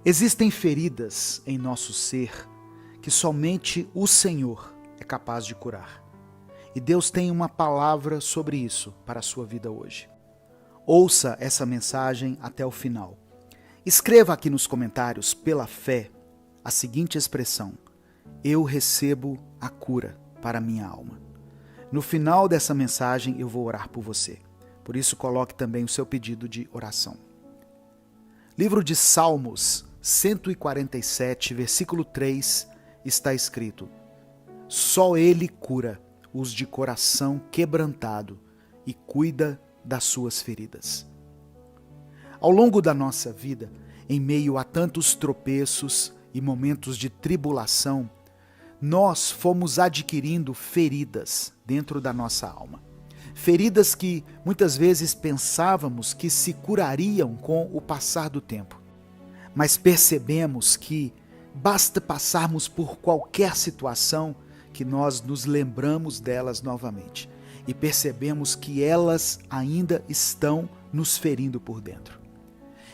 Existem feridas em nosso ser que somente o Senhor é capaz de curar. E Deus tem uma palavra sobre isso para a sua vida hoje. Ouça essa mensagem até o final. Escreva aqui nos comentários, pela fé, a seguinte expressão: eu recebo a cura para a minha alma. No final dessa mensagem eu vou orar por você. Por isso coloque também o seu pedido de oração. Livro de Salmos 147, versículo 3, está escrito: só Ele cura os de coração quebrantado e cuida das suas feridas. Ao longo da nossa vida, em meio a tantos tropeços e momentos de tribulação, nós fomos adquirindo feridas dentro da nossa alma. Feridas que muitas vezes pensávamos que se curariam com o passar do tempo. Mas percebemos que basta passarmos por qualquer situação que nós nos lembramos delas novamente e percebemos que elas ainda estão nos ferindo por dentro.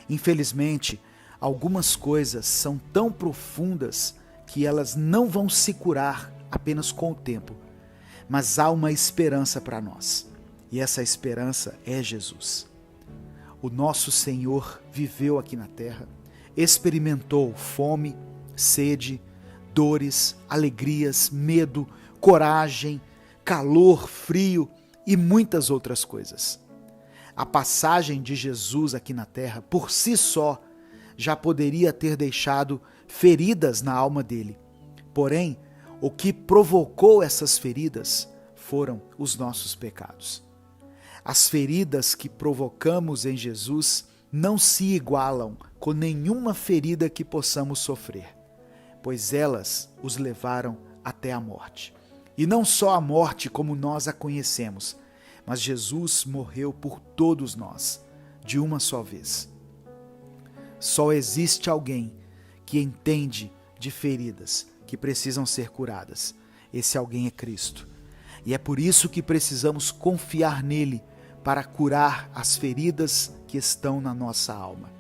Infelizmente, algumas coisas são tão profundas que elas não vão se curar apenas com o tempo, mas há uma esperança para nós, e essa esperança é Jesus. O nosso Senhor viveu aqui na terra, experimentou fome, sede, dores, alegrias, medo, coragem, calor, frio e muitas outras coisas. A passagem de Jesus aqui na terra, por si só, já poderia ter deixado feridas na alma dele. Porém, o que provocou essas feridas foram os nossos pecados. As feridas que provocamos em Jesus não se igualam com nenhuma ferida que possamos sofrer, pois elas os levaram até a morte. E não só a morte como nós a conhecemos, mas Jesus morreu por todos nós, de uma só vez. Só existe alguém que entende de feridas que precisam ser curadas. Esse alguém é Cristo. E é por isso que precisamos confiar nele para curar as feridas que estão na nossa alma.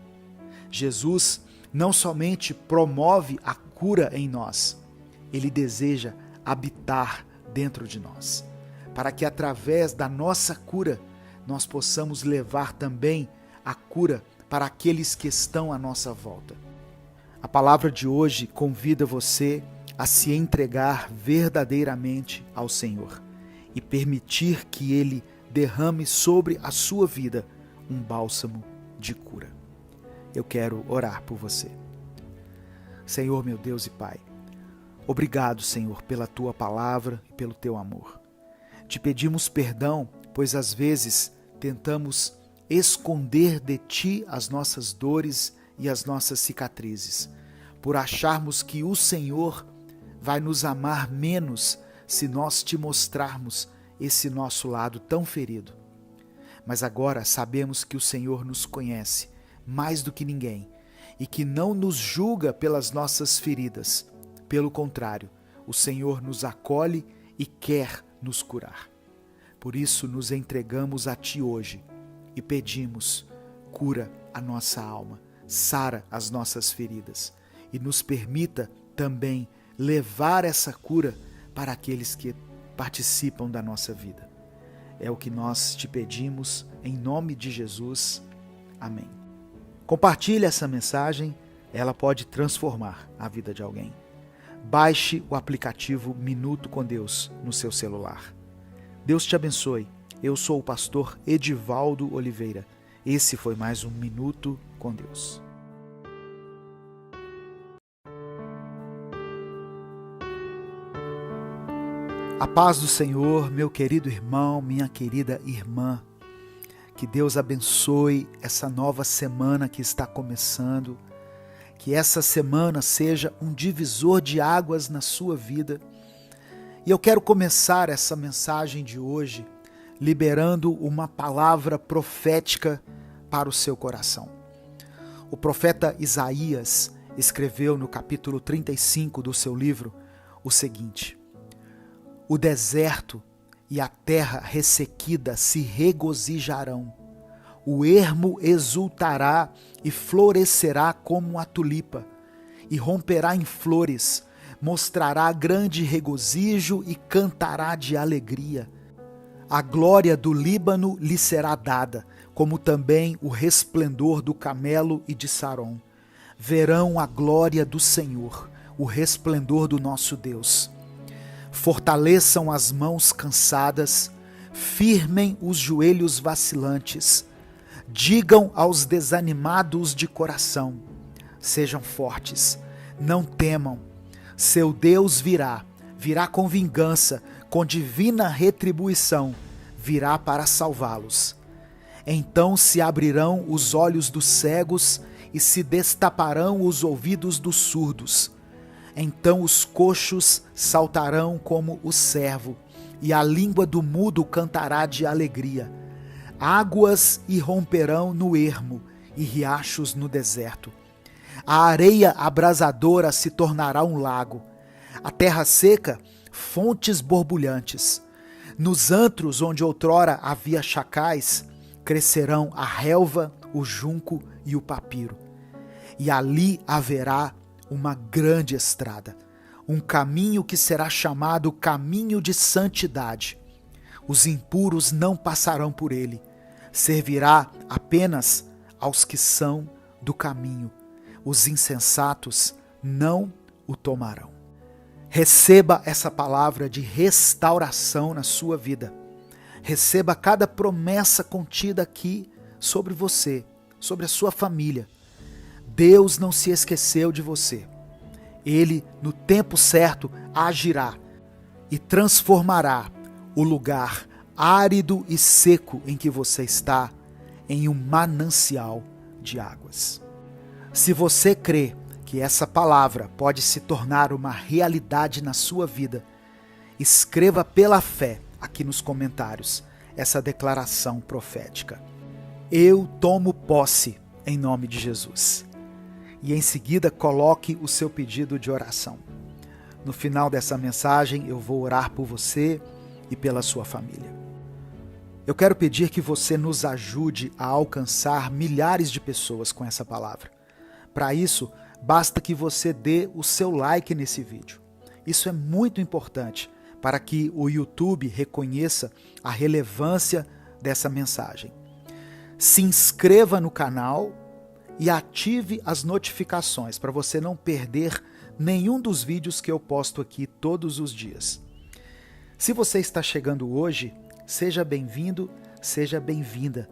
Jesus não somente promove a cura em nós, ele deseja habitar dentro de nós, para que através da nossa cura nós possamos levar também a cura para aqueles que estão à nossa volta. A palavra de hoje convida você a se entregar verdadeiramente ao Senhor e permitir que Ele derrame sobre a sua vida um bálsamo de cura. Eu quero orar por você. Senhor, meu Deus e Pai, obrigado, Senhor, pela Tua palavra e pelo Teu amor. Te pedimos perdão, pois às vezes tentamos esconder de Ti as nossas dores e as nossas cicatrizes, por acharmos que o Senhor vai nos amar menos se nós Te mostrarmos esse nosso lado tão ferido. Mas agora sabemos que o Senhor nos conhece mais do que ninguém e que não nos julga pelas nossas feridas. Pelo contrário, o Senhor nos acolhe e quer nos curar. Por isso nos entregamos a Ti hoje e pedimos: cura a nossa alma, sara as nossas feridas e nos permita também levar essa cura para aqueles que participam da nossa vida. É o que nós Te pedimos em nome de Jesus. Amém. Compartilhe essa mensagem, ela pode transformar a vida de alguém. Baixe o aplicativo Minuto com Deus no seu celular. Deus te abençoe. Eu sou o pastor Edivaldo Oliveira. Esse foi mais um Minuto com Deus. A paz do Senhor, meu querido irmão, minha querida irmã. Que Deus abençoe essa nova semana que está começando. Que essa semana seja um divisor de águas na sua vida. E eu quero começar essa mensagem de hoje liberando uma palavra profética para o seu coração. O profeta Isaías escreveu no capítulo 35 do seu livro o seguinte: o deserto e a terra ressequida se regozijarão, O ermo exultará e florescerá como a tulipa, e romperá em flores, mostrará grande regozijo e cantará de alegria. A glória do Líbano lhe será dada, como também o resplendor do Camelo e de Saron. Verão a glória do Senhor, o resplendor do nosso Deus. Fortaleçam as mãos cansadas, firmem os joelhos vacilantes. Digam aos desanimados de coração: sejam fortes, não temam. Seu Deus virá com vingança, com divina retribuição, virá para salvá-los. Então se abrirão os olhos dos cegos e se destaparão os ouvidos dos surdos. Então os coxos saltarão como o cervo, e a língua do mudo cantará de alegria. Águas irromperão no ermo e riachos no deserto. A areia abrasadora se tornará um lago. A terra seca, fontes borbulhantes. Nos antros onde outrora havia chacais, crescerão a relva, o junco e o papiro. E ali haverá uma grande estrada, um caminho que será chamado caminho de santidade. Os impuros não passarão por ele. Servirá apenas aos que são do caminho. Os insensatos não o tomarão. Receba essa palavra de restauração na sua vida. Receba cada promessa contida aqui sobre você, sobre a sua família. Deus não se esqueceu de você. Ele, no tempo certo, agirá e transformará o lugar árido e seco em que você está em um manancial de águas. Se você crê que essa palavra pode se tornar uma realidade na sua vida, escreva pela fé aqui nos comentários essa declaração profética. Eu tomo posse em nome de Jesus. E em seguida coloque o seu pedido de oração. No final dessa mensagem eu vou orar por você e pela sua família. Eu quero pedir que você nos ajude a alcançar milhares de pessoas com essa palavra. Para isso, basta que você dê o seu like nesse vídeo. Isso é muito importante para que o YouTube reconheça a relevância dessa mensagem. Se inscreva no canal e ative as notificações para você não perder nenhum dos vídeos que eu posto aqui todos os dias. Se você está chegando hoje, seja bem-vindo, seja bem-vinda.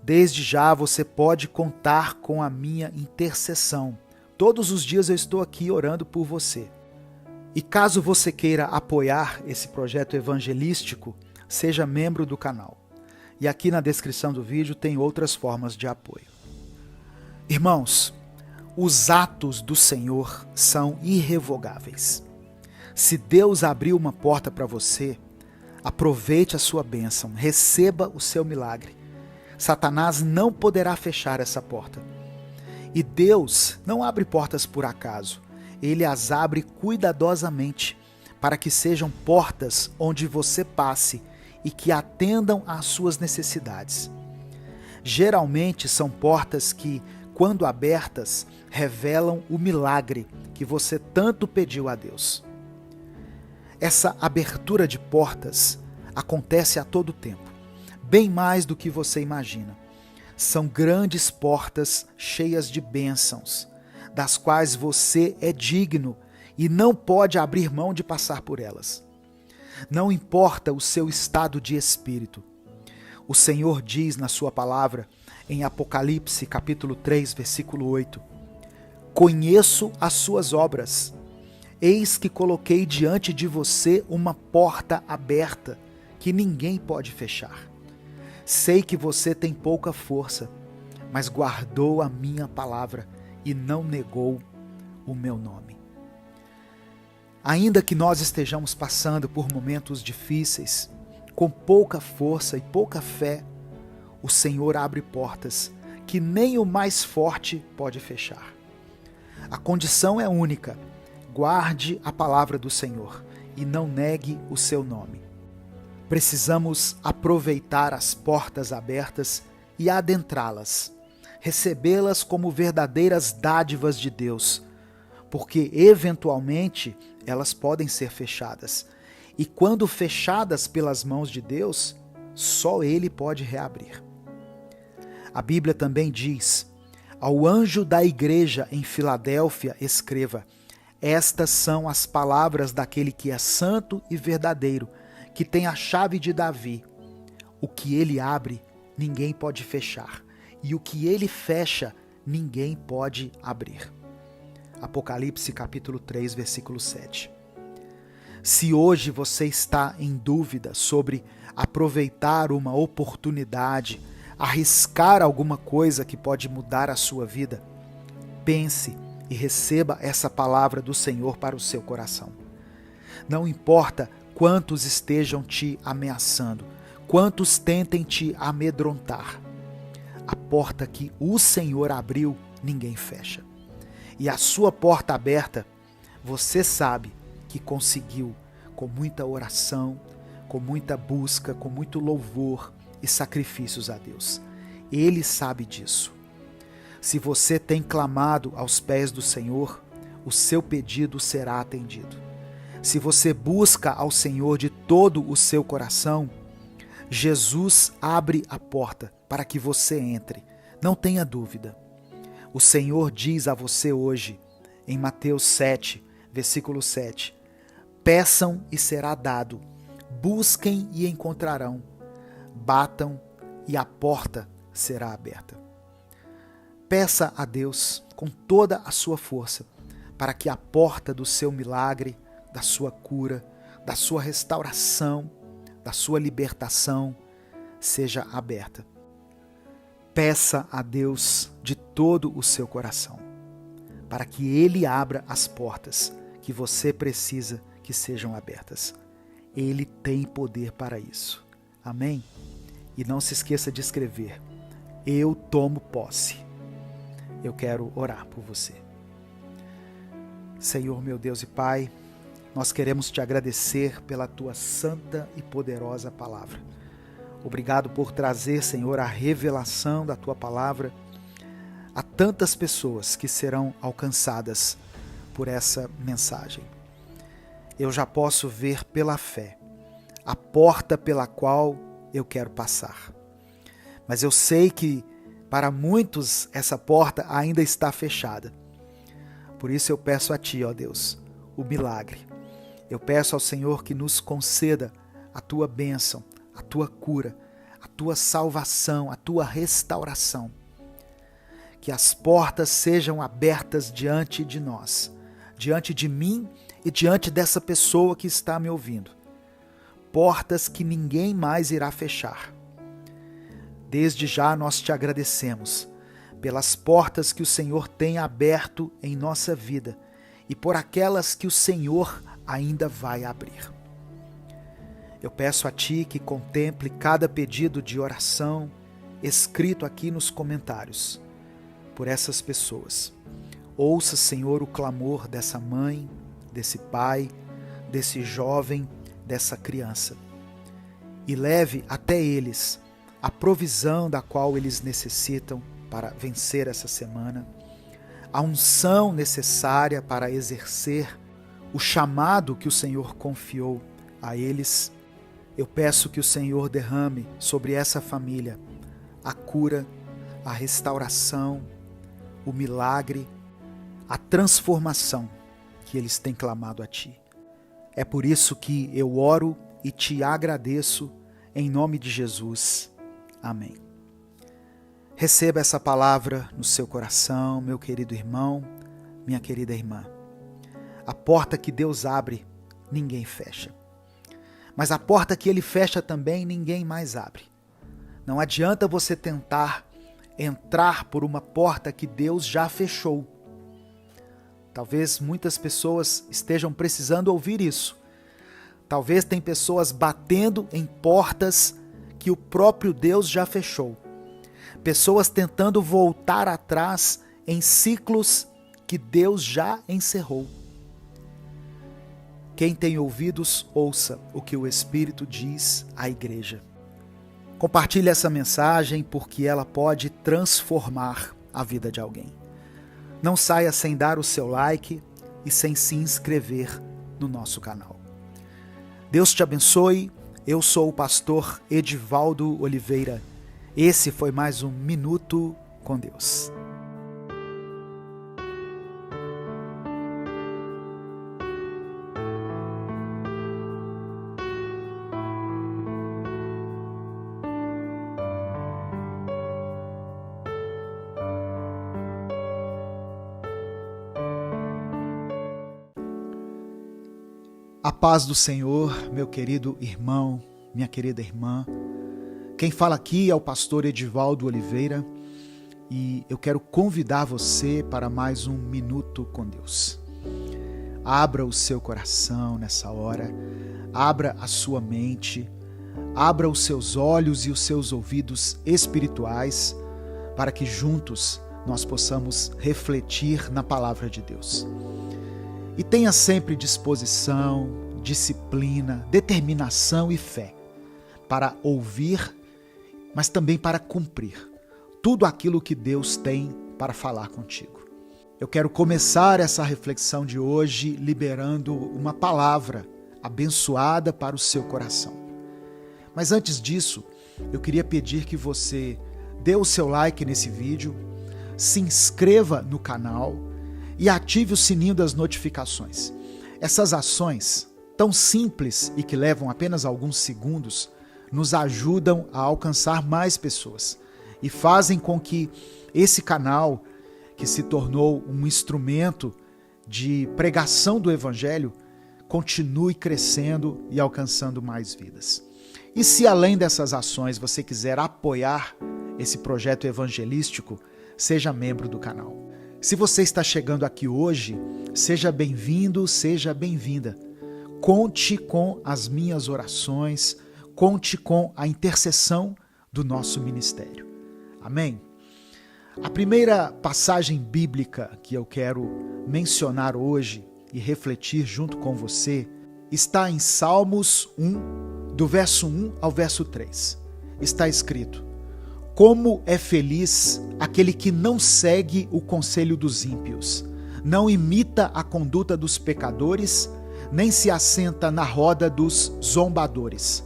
Desde já você pode contar com a minha intercessão. Todos os dias eu estou aqui orando por você. E caso você queira apoiar esse projeto evangelístico, seja membro do canal. E aqui na descrição do vídeo tem outras formas de apoio. Irmãos, os atos do Senhor são irrevogáveis. Se Deus abriu uma porta para você, aproveite a sua bênção, receba o seu milagre. Satanás não poderá fechar essa porta. E Deus não abre portas por acaso. Ele as abre cuidadosamente, para que sejam portas onde você passe e que atendam às suas necessidades. Geralmente são portas que, quando abertas, revelam o milagre que você tanto pediu a Deus. Essa abertura de portas acontece a todo tempo, bem mais do que você imagina. São grandes portas cheias de bênçãos, das quais você é digno e não pode abrir mão de passar por elas. Não importa o seu estado de espírito. O Senhor diz na sua palavra, em Apocalipse capítulo 3, versículo 8, conheço as suas obras. Eis que coloquei diante de você uma porta aberta, que ninguém pode fechar. Sei que você tem pouca força, mas guardou a minha palavra e não negou o meu nome. Ainda que nós estejamos passando por momentos difíceis, com pouca força e pouca fé, o Senhor abre portas que nem o mais forte pode fechar. A condição é única: guarde a palavra do Senhor e não negue o seu nome. Precisamos aproveitar as portas abertas e adentrá-las, recebê-las como verdadeiras dádivas de Deus, porque eventualmente elas podem ser fechadas. E quando fechadas pelas mãos de Deus, só Ele pode reabrir. A Bíblia também diz: ao anjo da igreja em Filadélfia escreva: estas são as palavras daquele que é santo e verdadeiro, que tem a chave de Davi. O que ele abre, ninguém pode fechar, e o que ele fecha, ninguém pode abrir. Apocalipse capítulo 3, versículo 7. Se hoje você está em dúvida sobre aproveitar uma oportunidade, arriscar alguma coisa que pode mudar a sua vida, pense e receba essa palavra do Senhor para o seu coração. Não importa quantos estejam te ameaçando, quantos tentem te amedrontar, a porta que o Senhor abriu, ninguém fecha. E a sua porta aberta, você sabe que conseguiu com muita oração, com muita busca, com muito louvor e sacrifícios a Deus. Ele sabe disso. Se você tem clamado aos pés do Senhor, o seu pedido será atendido. Se você busca ao Senhor de todo o seu coração, Jesus abre a porta para que você entre. Não tenha dúvida. O Senhor diz a você hoje, em Mateus 7, versículo 7, peçam e será dado, busquem e encontrarão, batam e a porta será aberta. Peça a Deus com toda a sua força para que a porta do seu milagre, da sua cura, da sua restauração, da sua libertação seja aberta. Peça a Deus de todo o seu coração para que Ele abra as portas que você precisa que sejam abertas. Ele tem poder para isso. Amém? E não se esqueça de escrever: eu tomo posse. Eu quero orar por você. Senhor, meu Deus e Pai, nós queremos te agradecer pela tua santa e poderosa palavra. Obrigado por trazer, Senhor, a revelação da tua palavra a tantas pessoas que serão alcançadas por essa mensagem. Eu já posso ver pela fé a porta pela qual eu quero passar. Mas eu sei que para muitos essa porta ainda está fechada. Por isso eu peço a Ti, ó Deus, o milagre. Eu peço ao Senhor que nos conceda a Tua bênção, a Tua cura, a Tua salvação, a Tua restauração. Que as portas sejam abertas diante de nós, diante de mim e diante dessa pessoa que está me ouvindo. Portas que ninguém mais irá fechar. Desde já nós te agradecemos pelas portas que o Senhor tem aberto em nossa vida e por aquelas que o Senhor ainda vai abrir. Eu peço a Ti que contemple cada pedido de oração escrito aqui nos comentários por essas pessoas. Ouça, Senhor, o clamor dessa mãe, desse pai, desse jovem, dessa criança e leve até eles a provisão da qual eles necessitam para vencer essa semana, a unção necessária para exercer o chamado que o Senhor confiou a eles. Eu peço que o Senhor derrame sobre essa família a cura, a restauração, o milagre, a transformação que eles têm clamado a Ti. É por isso que eu oro e te agradeço em nome de Jesus. Amém. Receba essa palavra no seu coração, meu querido irmão, minha querida irmã. A porta que Deus abre, ninguém fecha. Mas a porta que Ele fecha também, ninguém mais abre. Não adianta você tentar entrar por uma porta que Deus já fechou. Talvez muitas pessoas estejam precisando ouvir isso. Talvez tem pessoas batendo em portas que o próprio Deus já fechou. Pessoas tentando voltar atrás em ciclos que Deus já encerrou. Quem tem ouvidos, ouça o que o Espírito diz à igreja. Compartilhe essa mensagem porque ela pode transformar a vida de alguém. Não saia sem dar o seu like e sem se inscrever no nosso canal. Deus te abençoe. Eu sou o pastor Edivaldo Oliveira. Esse foi mais um Minuto com Deus. A paz do Senhor, meu querido irmão, minha querida irmã. Quem fala aqui é o pastor Edivaldo Oliveira e eu quero convidar você para mais um Minuto com Deus. Abra o seu coração nessa hora, abra a sua mente, abra os seus olhos e os seus ouvidos espirituais para que juntos nós possamos refletir na palavra de Deus. E tenha sempre disposição, disciplina, determinação e fé para ouvir, mas também para cumprir tudo aquilo que Deus tem para falar contigo. Eu quero começar essa reflexão de hoje liberando uma palavra abençoada para o seu coração. Mas antes disso, eu queria pedir que você dê o seu like nesse vídeo, se inscreva no canal e ative o sininho das notificações. Essas ações, tão simples e que levam apenas alguns segundos, nos ajudam a alcançar mais pessoas e fazem com que esse canal, que se tornou um instrumento de pregação do Evangelho, continue crescendo e alcançando mais vidas. E se além dessas ações você quiser apoiar esse projeto evangelístico, seja membro do canal. Se você está chegando aqui hoje, seja bem-vindo, seja bem-vinda. Conte com as minhas orações, conte com a intercessão do nosso ministério. Amém? A primeira passagem bíblica que eu quero mencionar hoje e refletir junto com você está em Salmos 1, do verso 1 ao verso 3. Está escrito: como é feliz aquele que não segue o conselho dos ímpios, não imita a conduta dos pecadores, nem se assenta na roda dos zombadores.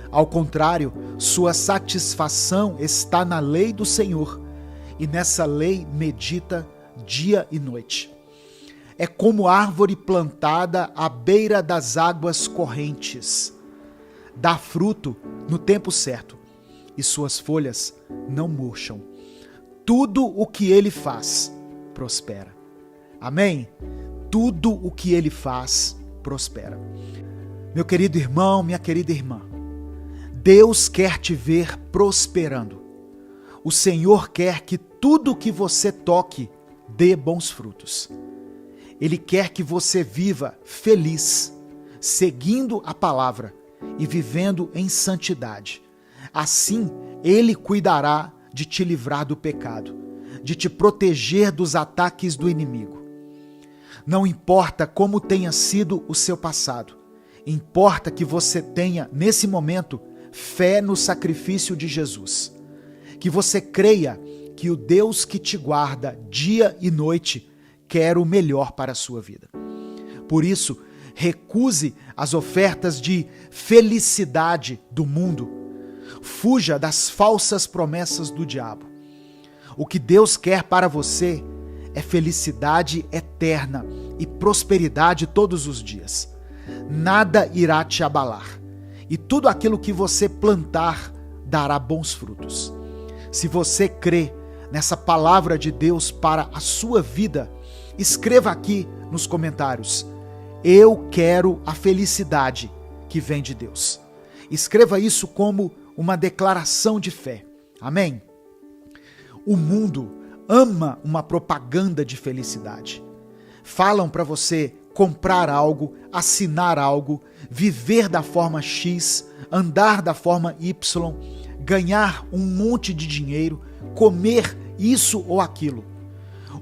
Ao contrário, sua satisfação está na lei do Senhor, e nessa lei medita dia e noite. É como árvore plantada à beira das águas correntes. Dá fruto no tempo certo, e suas folhas não murcham. Tudo o que ele faz prospera. Amém? Tudo o que ele faz prospera. Meu querido irmão, minha querida irmã, Deus quer te ver prosperando. O Senhor quer que tudo que você toque dê bons frutos. Ele quer que você viva feliz, seguindo a palavra e vivendo em santidade. Assim, Ele cuidará de te livrar do pecado, de te proteger dos ataques do inimigo. Não importa como tenha sido o seu passado, importa que você tenha, nesse momento, fé no sacrifício de Jesus. Que você creia que o Deus que te guarda dia e noite quer o melhor para a sua vida. Por isso, recuse as ofertas de felicidade do mundo. Fuja das falsas promessas do diabo. O que Deus quer para você é felicidade eterna e prosperidade todos os dias. Nada irá te abalar, e tudo aquilo que você plantar dará bons frutos. Se você crê nessa palavra de Deus para a sua vida, escreva aqui nos comentários: eu quero a felicidade que vem de Deus. Escreva isso como uma declaração de fé. Amém? O mundo ama uma propaganda de felicidade. Falam para você comprar algo, assinar algo, viver da forma X, andar da forma Y, ganhar um monte de dinheiro, comer isso ou aquilo.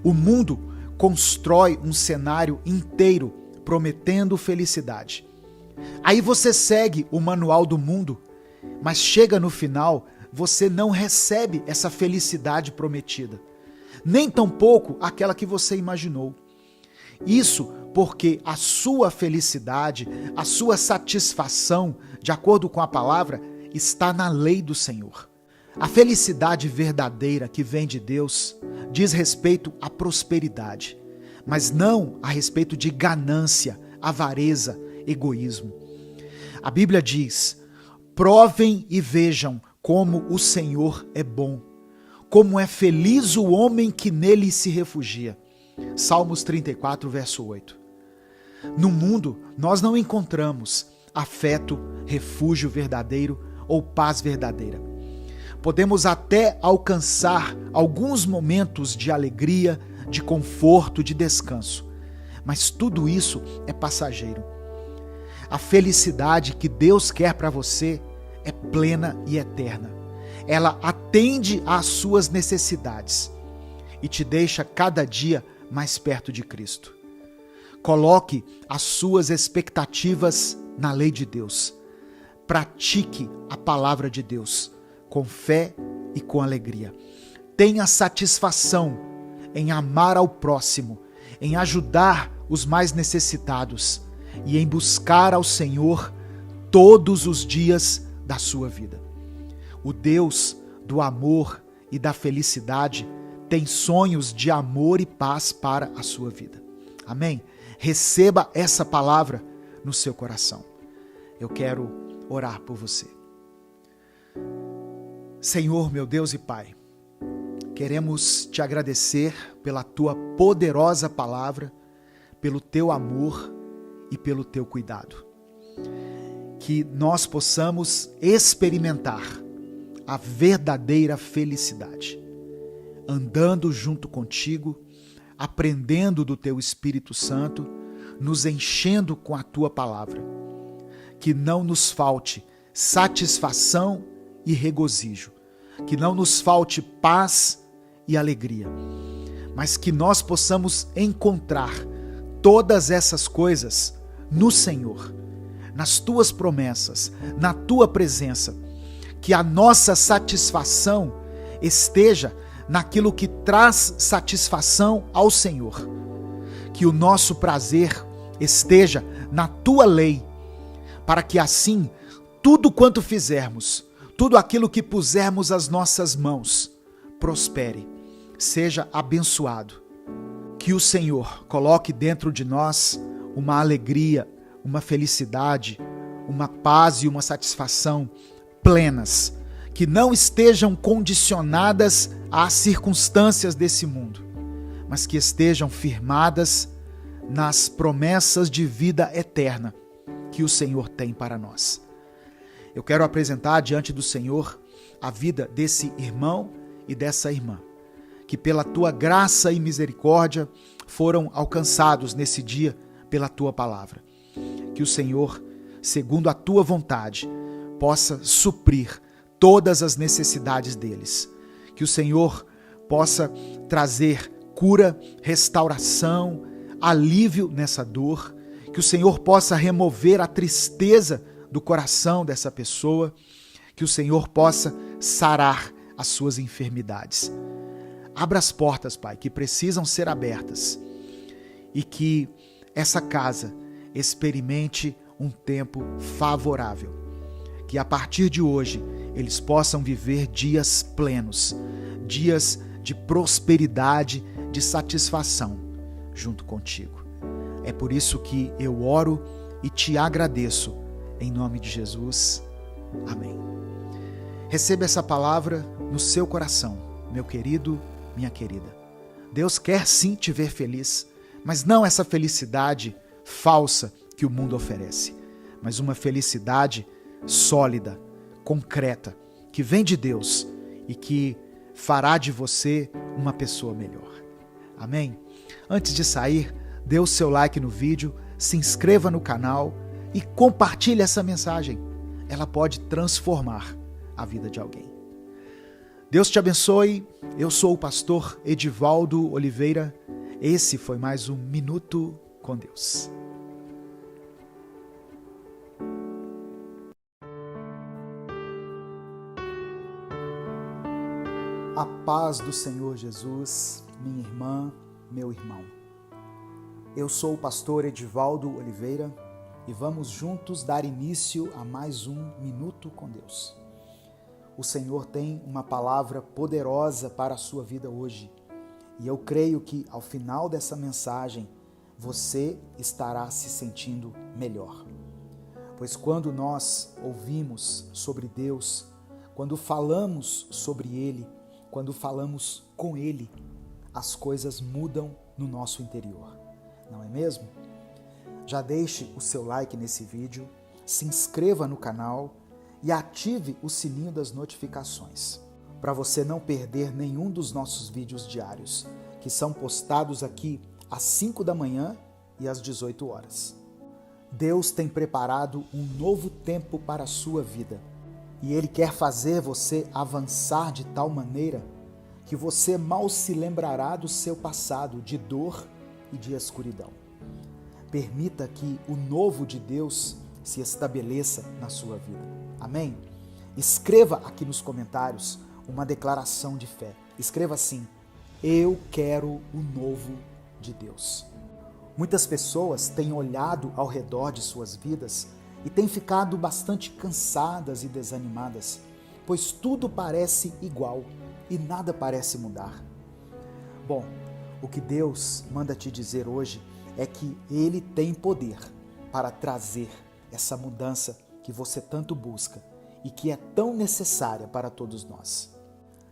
O mundo constrói um cenário inteiro prometendo felicidade. Aí você segue o manual do mundo, mas chega no final, você não recebe essa felicidade prometida, nem tampouco aquela que você imaginou. Isso porque a sua felicidade, a sua satisfação, de acordo com a palavra, está na lei do Senhor. A felicidade verdadeira que vem de Deus diz respeito à prosperidade, mas não a respeito de ganância, avareza, egoísmo. A Bíblia diz: provem e vejam como o Senhor é bom, como é feliz o homem que nele se refugia. Salmos 34, verso 8. No mundo, nós não encontramos afeto, refúgio verdadeiro ou paz verdadeira. Podemos até alcançar alguns momentos de alegria, de conforto, de descanso, mas tudo isso é passageiro. A felicidade que Deus quer para você é plena e eterna. Ela atende às suas necessidades e te deixa cada dia mais perto de Cristo. Coloque as suas expectativas na lei de Deus. Pratique a palavra de Deus com fé e com alegria. Tenha satisfação em amar ao próximo, em ajudar os mais necessitados e em buscar ao Senhor todos os dias da sua vida. O Deus do amor e da felicidade tem sonhos de amor e paz para a sua vida. Amém? Receba essa palavra no seu coração. Eu quero orar por você. Senhor, meu Deus e Pai, queremos te agradecer pela tua poderosa palavra, pelo teu amor e pelo teu cuidado. Que nós possamos experimentar a verdadeira felicidade, andando junto contigo, aprendendo do teu Espírito Santo, nos enchendo com a tua palavra. Que não nos falte satisfação e regozijo, que não nos falte paz e alegria, mas que nós possamos encontrar todas essas coisas no Senhor, nas tuas promessas, na tua presença, que a nossa satisfação esteja naquilo que traz satisfação ao Senhor, que o nosso prazer esteja na tua lei, para que assim tudo quanto fizermos, tudo aquilo que pusermos as nossas mãos, prospere, seja abençoado. Que o Senhor coloque dentro de nós uma alegria, uma felicidade, uma paz e uma satisfação plenas, que não estejam condicionadas às circunstâncias desse mundo, mas que estejam firmadas nas promessas de vida eterna que o Senhor tem para nós. Eu quero apresentar diante do Senhor a vida desse irmão e dessa irmã, que pela tua graça e misericórdia foram alcançados nesse dia pela tua palavra. Que o Senhor, segundo a tua vontade, possa suprir todas as necessidades deles. Que o Senhor possa trazer cura, restauração, alívio nessa dor. Que o Senhor possa remover a tristeza do coração dessa pessoa. Que o Senhor possa sarar as suas enfermidades. Abra as portas, Pai, que precisam ser abertas. E que essa casa experimente um tempo favorável. Que a partir de hoje eles possam viver dias plenos, dias de prosperidade, de satisfação junto contigo. É por isso que eu oro e te agradeço em nome de Jesus. Amém. Receba essa palavra no seu coração, meu querido, minha querida. Deus quer sim te ver feliz, mas não essa felicidade falsa que o mundo oferece, mas uma felicidade sólida, concreta, que vem de Deus e que fará de você uma pessoa melhor. Amém? Antes de sair, dê o seu like no vídeo, se inscreva no canal e compartilhe essa mensagem. Ela pode transformar a vida de alguém. Deus te abençoe. Eu sou o pastor Edivaldo Oliveira. Esse foi mais um Minuto com Deus. A paz do Senhor Jesus, minha irmã, meu irmão. Eu sou o pastor Edivaldo Oliveira e vamos juntos dar início a mais um Minuto com Deus. O Senhor tem uma palavra poderosa para a sua vida hoje e eu creio que ao final dessa mensagem você estará se sentindo melhor. Pois quando nós ouvimos sobre Deus, quando falamos sobre Ele, quando falamos com Ele, as coisas mudam no nosso interior, não é mesmo? Já deixe o seu like nesse vídeo, se inscreva no canal e ative o sininho das notificações, para você não perder nenhum dos nossos vídeos diários, que são postados aqui às 5 da manhã e às 18 horas. Deus tem preparado um novo tempo para a sua vida e Ele quer fazer você avançar de tal maneira que você mal se lembrará do seu passado de dor e de escuridão. Permita que o novo de Deus se estabeleça na sua vida. Amém? Escreva aqui nos comentários uma declaração de fé. Escreva assim: eu quero o novo de Deus. Muitas pessoas têm olhado ao redor de suas vidas e têm ficado bastante cansadas e desanimadas, pois tudo parece igual e nada parece mudar. Bom, o que Deus manda te dizer hoje é que Ele tem poder para trazer essa mudança que você tanto busca e que é tão necessária para todos nós.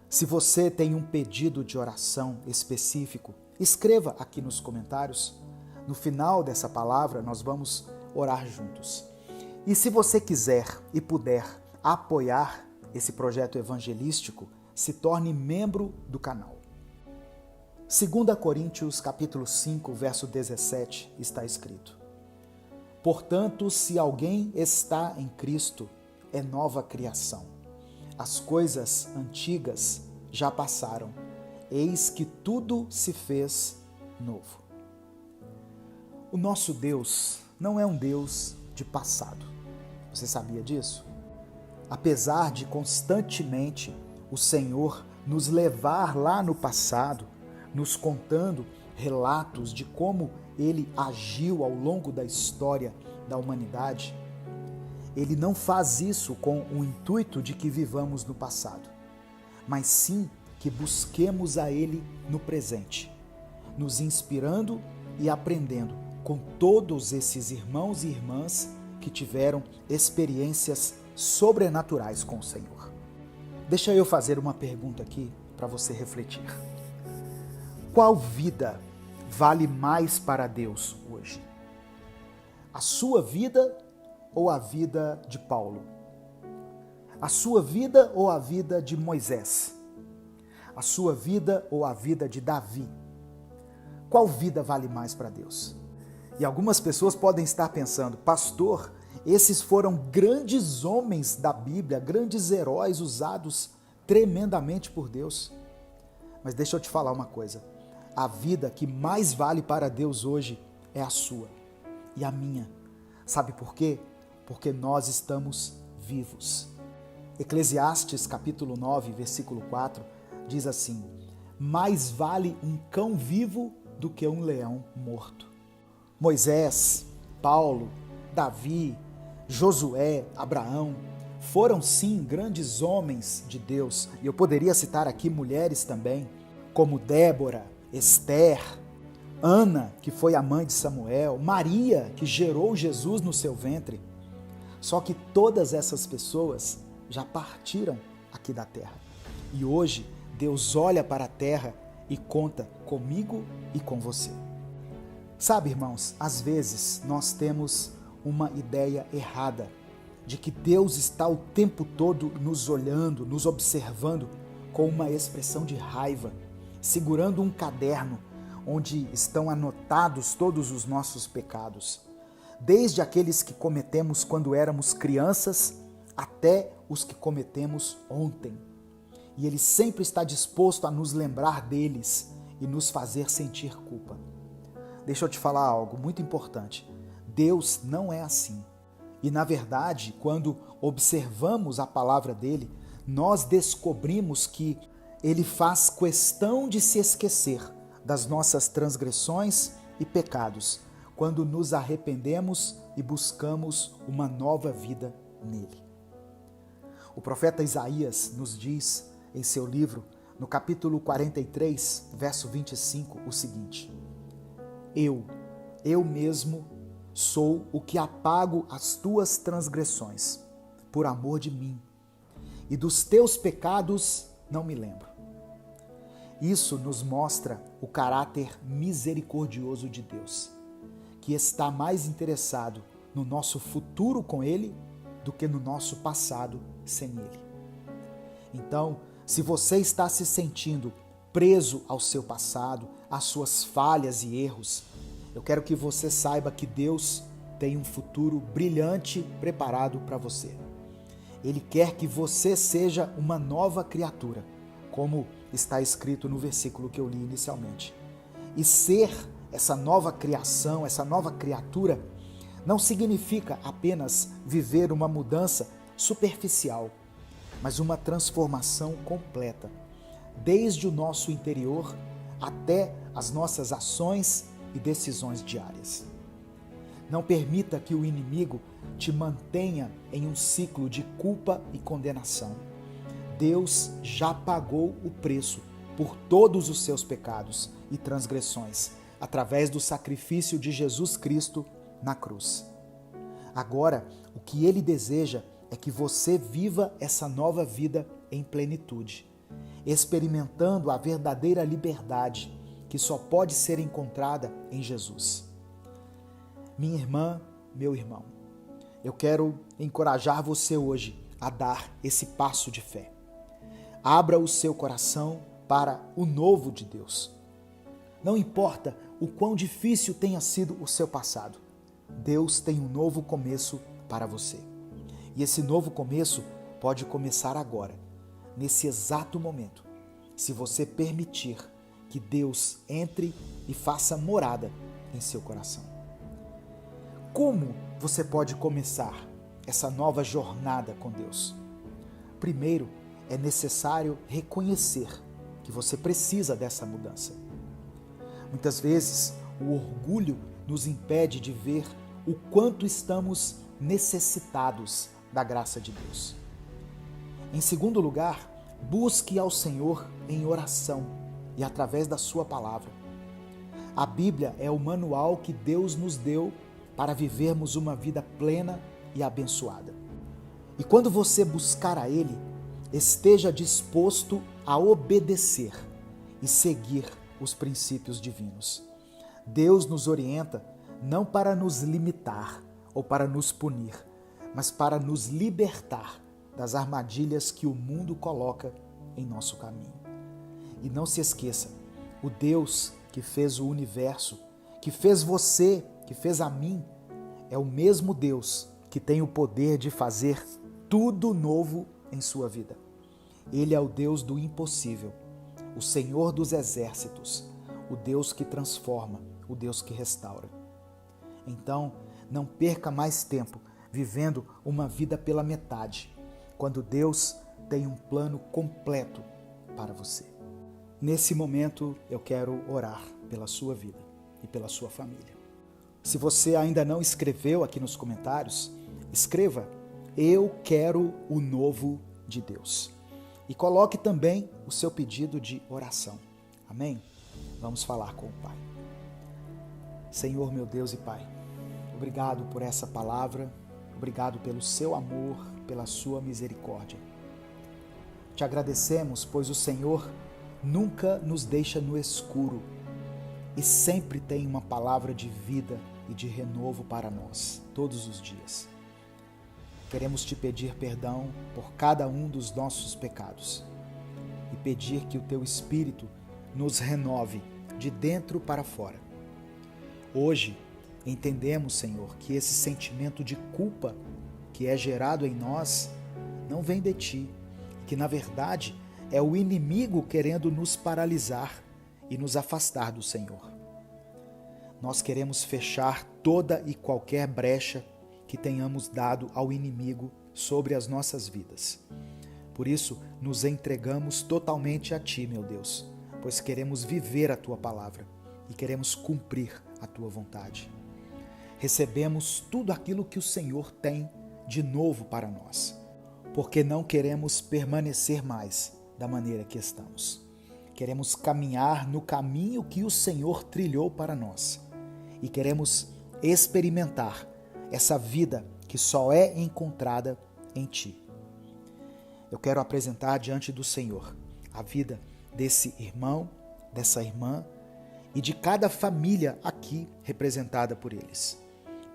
Se você tem um pedido de oração específico, escreva aqui nos comentários. No final dessa palavra, nós vamos orar juntos. E se você quiser e puder apoiar esse projeto evangelístico, se torne membro do canal. 2 Coríntios capítulo 5, verso 17, está escrito: portanto, se alguém está em Cristo, é nova criação. As coisas antigas já passaram, eis que tudo se fez novo. O nosso Deus não é um Deus de passado. Você sabia disso? Apesar de constantemente o Senhor nos levar lá no passado, nos contando relatos de como Ele agiu ao longo da história da humanidade, Ele não faz isso com o intuito de que vivamos no passado, mas sim que busquemos a Ele no presente, nos inspirando e aprendendo com todos esses irmãos e irmãs que tiveram experiências sobrenaturais com o Senhor. Deixa eu fazer uma pergunta aqui para você refletir. Qual vida vale mais para Deus hoje? A sua vida ou a vida de Paulo? A sua vida ou a vida de Moisés? A sua vida ou a vida de Davi? Qual vida vale mais para Deus? E algumas pessoas podem estar pensando: pastor, esses foram grandes homens da Bíblia, grandes heróis usados tremendamente por Deus. Mas deixa eu te falar uma coisa: a vida que mais vale para Deus hoje é a sua e a minha. Sabe por quê? Porque nós estamos vivos. Eclesiastes capítulo 9, versículo 4, diz assim: mais vale um cão vivo do que um leão morto. Moisés, Paulo, Davi, Josué, Abraão, foram sim grandes homens de Deus. E eu poderia citar aqui mulheres também, como Débora, Esther, Ana, que foi a mãe de Samuel, Maria, que gerou Jesus no seu ventre. Só que todas essas pessoas já partiram aqui da terra. E hoje Deus olha para a terra e conta comigo e com você. Sabe, irmãos, às vezes nós temos uma ideia errada de que Deus está o tempo todo nos olhando, nos observando com uma expressão de raiva, segurando um caderno onde estão anotados todos os nossos pecados, desde aqueles que cometemos quando éramos crianças até os que cometemos ontem. E Ele sempre está disposto a nos lembrar deles e nos fazer sentir culpa. Deixa eu te falar algo muito importante. Deus não é assim. E na verdade, quando observamos a palavra dele, nós descobrimos que ele faz questão de se esquecer das nossas transgressões e pecados, quando nos arrependemos e buscamos uma nova vida nele. O profeta Isaías nos diz em seu livro, no capítulo 43, verso 25, o seguinte: Eu mesmo sou o que apago as tuas transgressões, por amor de mim, e dos teus pecados não me lembro. Isso nos mostra o caráter misericordioso de Deus, que está mais interessado no nosso futuro com Ele do que no nosso passado sem Ele. Então, se você está se sentindo preso ao seu passado, às suas falhas e erros, eu quero que você saiba que Deus tem um futuro brilhante preparado para você. Ele quer que você seja uma nova criatura, como está escrito no versículo que eu li inicialmente. E ser essa nova criação, essa nova criatura, não significa apenas viver uma mudança superficial, mas uma transformação completa, desde o nosso interior até as nossas ações e decisões diárias. Não permita que o inimigo te mantenha em um ciclo de culpa e condenação. Deus já pagou o preço por todos os seus pecados e transgressões, através do sacrifício de Jesus Cristo na cruz. Agora, o que Ele deseja é que você viva essa nova vida em plenitude, experimentando a verdadeira liberdade que só pode ser encontrada em Jesus. Minha irmã, meu irmão, eu quero encorajar você hoje a dar esse passo de fé. Abra o seu coração para o novo de Deus. Não importa o quão difícil tenha sido o seu passado, Deus tem um novo começo para você. E esse novo começo pode começar agora, nesse exato momento, se você permitir que Deus entre e faça morada em seu coração. Como você pode começar essa nova jornada com Deus? Primeiro, é necessário reconhecer que você precisa dessa mudança. Muitas vezes, o orgulho nos impede de ver o quanto estamos necessitados da graça de Deus. Em segundo lugar, busque ao Senhor em oração e através da sua palavra. A Bíblia é o manual que Deus nos deu para vivermos uma vida plena e abençoada. E quando você buscar a Ele, esteja disposto a obedecer e seguir os princípios divinos. Deus nos orienta não para nos limitar ou para nos punir, mas para nos libertar das armadilhas que o mundo coloca em nosso caminho. E não se esqueça, o Deus que fez o universo, que fez você, que fez a mim, é o mesmo Deus que tem o poder de fazer tudo novo em sua vida. Ele é o Deus do impossível, o Senhor dos exércitos, o Deus que transforma, o Deus que restaura. Então, não perca mais tempo vivendo uma vida pela metade, quando Deus tem um plano completo para você. Nesse momento, eu quero orar pela sua vida e pela sua família. Se você ainda não escreveu aqui nos comentários, escreva: Eu quero o novo de Deus. E coloque também o seu pedido de oração. Amém? Vamos falar com o Pai. Senhor, meu Deus e Pai, obrigado por essa palavra, obrigado pelo seu amor, pela sua misericórdia. Te agradecemos, pois o Senhor nunca nos deixa no escuro e sempre tem uma palavra de vida e de renovo para nós, todos os dias. Queremos te pedir perdão por cada um dos nossos pecados e pedir que o teu Espírito nos renove de dentro para fora. Hoje, entendemos, Senhor, que esse sentimento de culpa que é gerado em nós não vem de ti, que na verdade é o inimigo querendo nos paralisar e nos afastar do Senhor. Nós queremos fechar toda e qualquer brecha que tenhamos dado ao inimigo sobre as nossas vidas. Por isso, nos entregamos totalmente a Ti, meu Deus, pois queremos viver a Tua palavra e queremos cumprir a Tua vontade. Recebemos tudo aquilo que o Senhor tem de novo para nós, porque não queremos permanecer mais da maneira que estamos. Queremos caminhar no caminho que o Senhor trilhou para nós e queremos experimentar essa vida que só é encontrada em Ti. Eu quero apresentar diante do Senhor a vida desse irmão, dessa irmã e de cada família aqui representada por eles.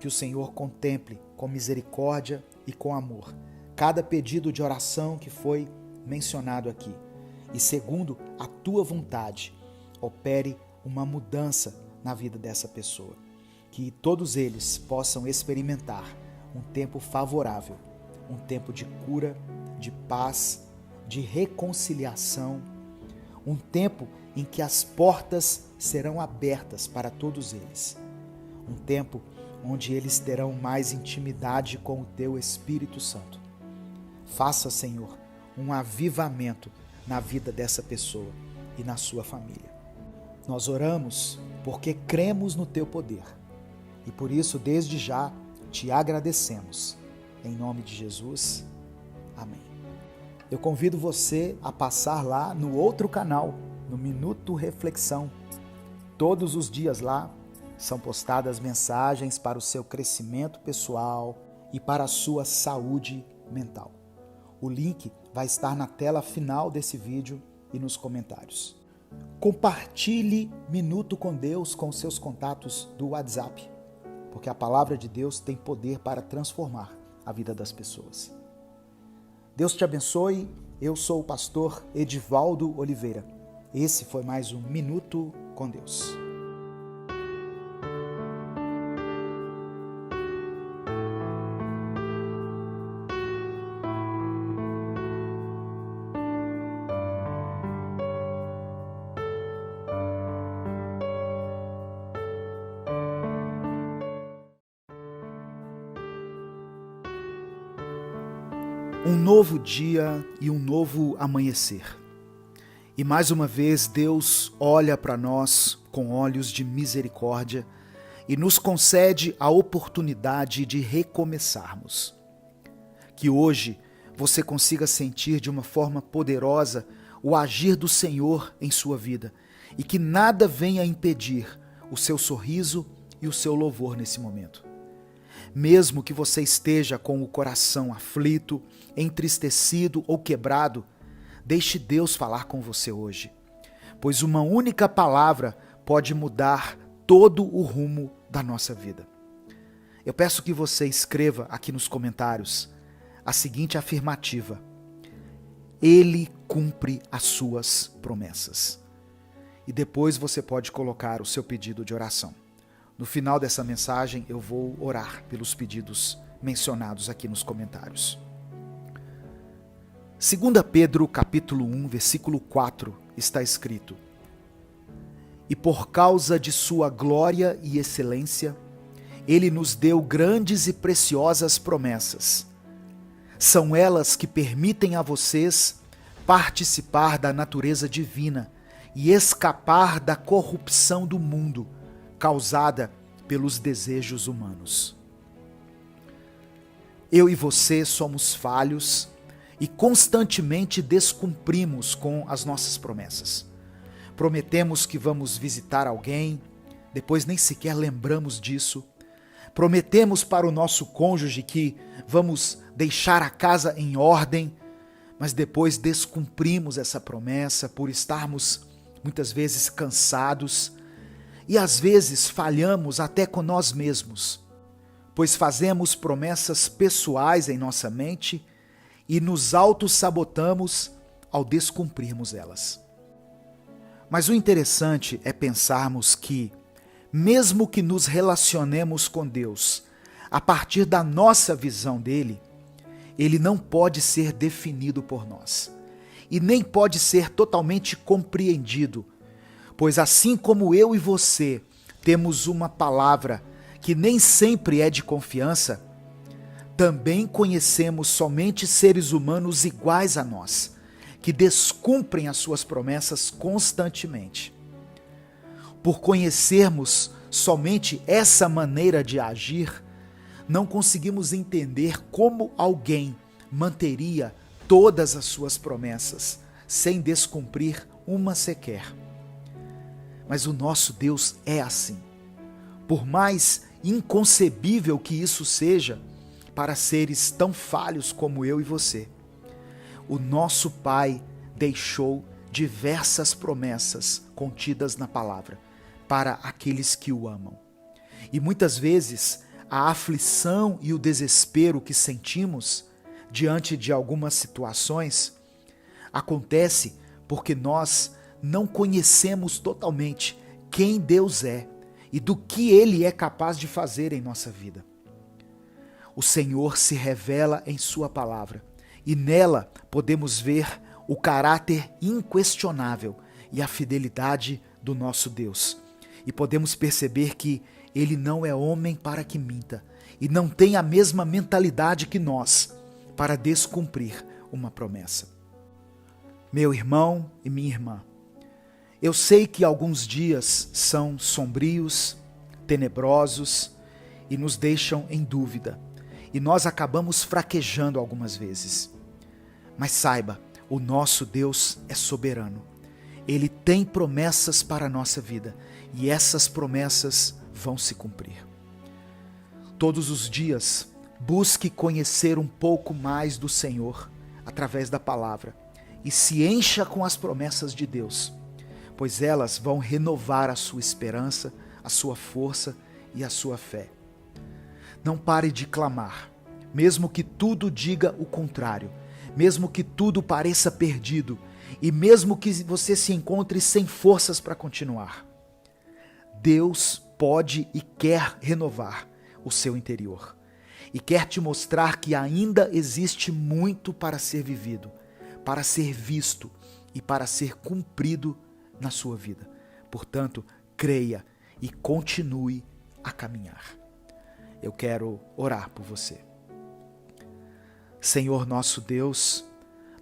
Que o Senhor contemple com misericórdia e com amor cada pedido de oração que foi mencionado aqui e, segundo a Tua vontade, opere uma mudança na vida dessa pessoa. Que todos eles possam experimentar um tempo favorável, um tempo de cura, de paz, de reconciliação, um tempo em que as portas serão abertas para todos eles, um tempo onde eles terão mais intimidade com o Teu Espírito Santo. Faça, Senhor, um avivamento na vida dessa pessoa e na sua família. Nós oramos porque cremos no Teu poder e por isso, desde já, Te agradecemos. Em nome de Jesus, amém. Eu convido você a passar lá no outro canal, no Minuto Reflexão. Todos os dias lá são postadas mensagens para o seu crescimento pessoal e para a sua saúde mental. O link vai estar na tela final desse vídeo e nos comentários. Compartilhe Minuto com Deus com seus contatos do WhatsApp, porque a palavra de Deus tem poder para transformar a vida das pessoas. Deus te abençoe. Eu sou o pastor Edivaldo Oliveira. Esse foi mais um Minuto com Deus. Um novo dia e um novo amanhecer. E mais uma vez Deus olha para nós com olhos de misericórdia e nos concede a oportunidade de recomeçarmos. Que hoje você consiga sentir de uma forma poderosa o agir do Senhor em sua vida e que nada venha impedir o seu sorriso e o seu louvor nesse momento. Mesmo que você esteja com o coração aflito, entristecido ou quebrado, deixe Deus falar com você hoje, pois uma única palavra pode mudar todo o rumo da nossa vida. Eu peço que você escreva aqui nos comentários a seguinte afirmativa: Ele cumpre as suas promessas. E depois você pode colocar o seu pedido de oração. No final dessa mensagem, eu vou orar pelos pedidos mencionados aqui nos comentários. 2 Pedro, capítulo 1, versículo 4, está escrito: E por causa de sua glória e excelência, Ele nos deu grandes e preciosas promessas. São elas que permitem a vocês participar da natureza divina e escapar da corrupção do mundo, causada pelos desejos humanos. Eu e você somos falhos e constantemente descumprimos com as nossas promessas. Prometemos que vamos visitar alguém, depois nem sequer lembramos disso. Prometemos para o nosso cônjuge que vamos deixar a casa em ordem, mas depois descumprimos essa promessa por estarmos muitas vezes cansados. E às vezes falhamos até com nós mesmos, pois fazemos promessas pessoais em nossa mente e nos auto-sabotamos ao descumprirmos elas. Mas o interessante é pensarmos que, mesmo que nos relacionemos com Deus a partir da nossa visão dele, ele não pode ser definido por nós e nem pode ser totalmente compreendido. Pois assim como eu e você temos uma palavra que nem sempre é de confiança, também conhecemos somente seres humanos iguais a nós, que descumprem as suas promessas constantemente. Por conhecermos somente essa maneira de agir, não conseguimos entender como alguém manteria todas as suas promessas, sem descumprir uma sequer. Mas o nosso Deus é assim. Por mais inconcebível que isso seja para seres tão falhos como eu e você, o nosso Pai deixou diversas promessas contidas na palavra para aqueles que o amam. E muitas vezes a aflição e o desespero que sentimos diante de algumas situações acontece porque nós não conhecemos totalmente quem Deus é e do que Ele é capaz de fazer em nossa vida. O Senhor se revela em Sua palavra e nela podemos ver o caráter inquestionável e a fidelidade do nosso Deus. E podemos perceber que Ele não é homem para que minta e não tem a mesma mentalidade que nós para descumprir uma promessa. Meu irmão e minha irmã, eu sei que alguns dias são sombrios, tenebrosos e nos deixam em dúvida, e nós acabamos fraquejando algumas vezes. Mas saiba, o nosso Deus é soberano. Ele tem promessas para a nossa vida e essas promessas vão se cumprir. Todos os dias, busque conhecer um pouco mais do Senhor através da palavra e se encha com as promessas de Deus, pois elas vão renovar a sua esperança, a sua força e a sua fé. Não pare de clamar, mesmo que tudo diga o contrário, mesmo que tudo pareça perdido e mesmo que você se encontre sem forças para continuar. Deus pode e quer renovar o seu interior e quer te mostrar que ainda existe muito para ser vivido, para ser visto e para ser cumprido na sua vida. Portanto, creia e continue a caminhar. Eu quero orar por você. Senhor nosso Deus,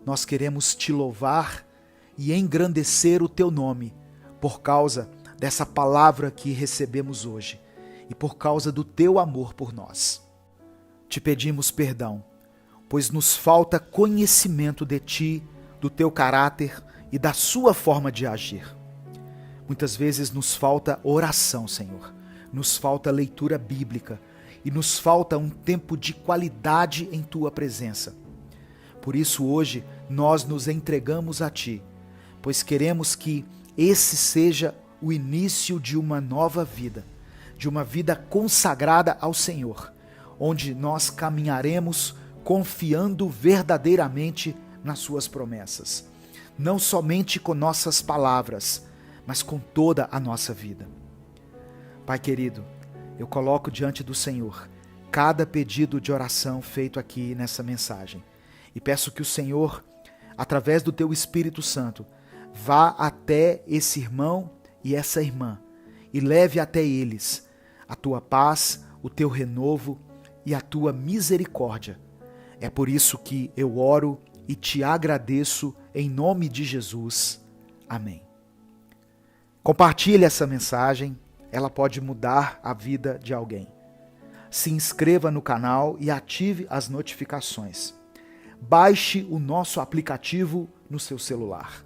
nós queremos te louvar e engrandecer o teu nome por causa dessa palavra que recebemos hoje e por causa do teu amor por nós. Te pedimos perdão, pois nos falta conhecimento de ti, do teu caráter e da sua forma de agir. Muitas vezes nos falta oração, Senhor, nos falta leitura bíblica e nos falta um tempo de qualidade em tua presença. Por isso hoje nós nos entregamos a ti, pois queremos que esse seja o início de uma nova vida, de uma vida consagrada ao Senhor, onde nós caminharemos confiando verdadeiramente nas suas promessas, não somente com nossas palavras, mas com toda a nossa vida. Pai querido, eu coloco diante do Senhor cada pedido de oração feito aqui nessa mensagem e peço que o Senhor, através do teu Espírito Santo, vá até esse irmão e essa irmã e leve até eles a tua paz, o teu renovo e a tua misericórdia. É por isso que eu oro e te agradeço em nome de Jesus. Amém. Compartilhe essa mensagem, ela pode mudar a vida de alguém. Se inscreva no canal e ative as notificações. Baixe o nosso aplicativo no seu celular.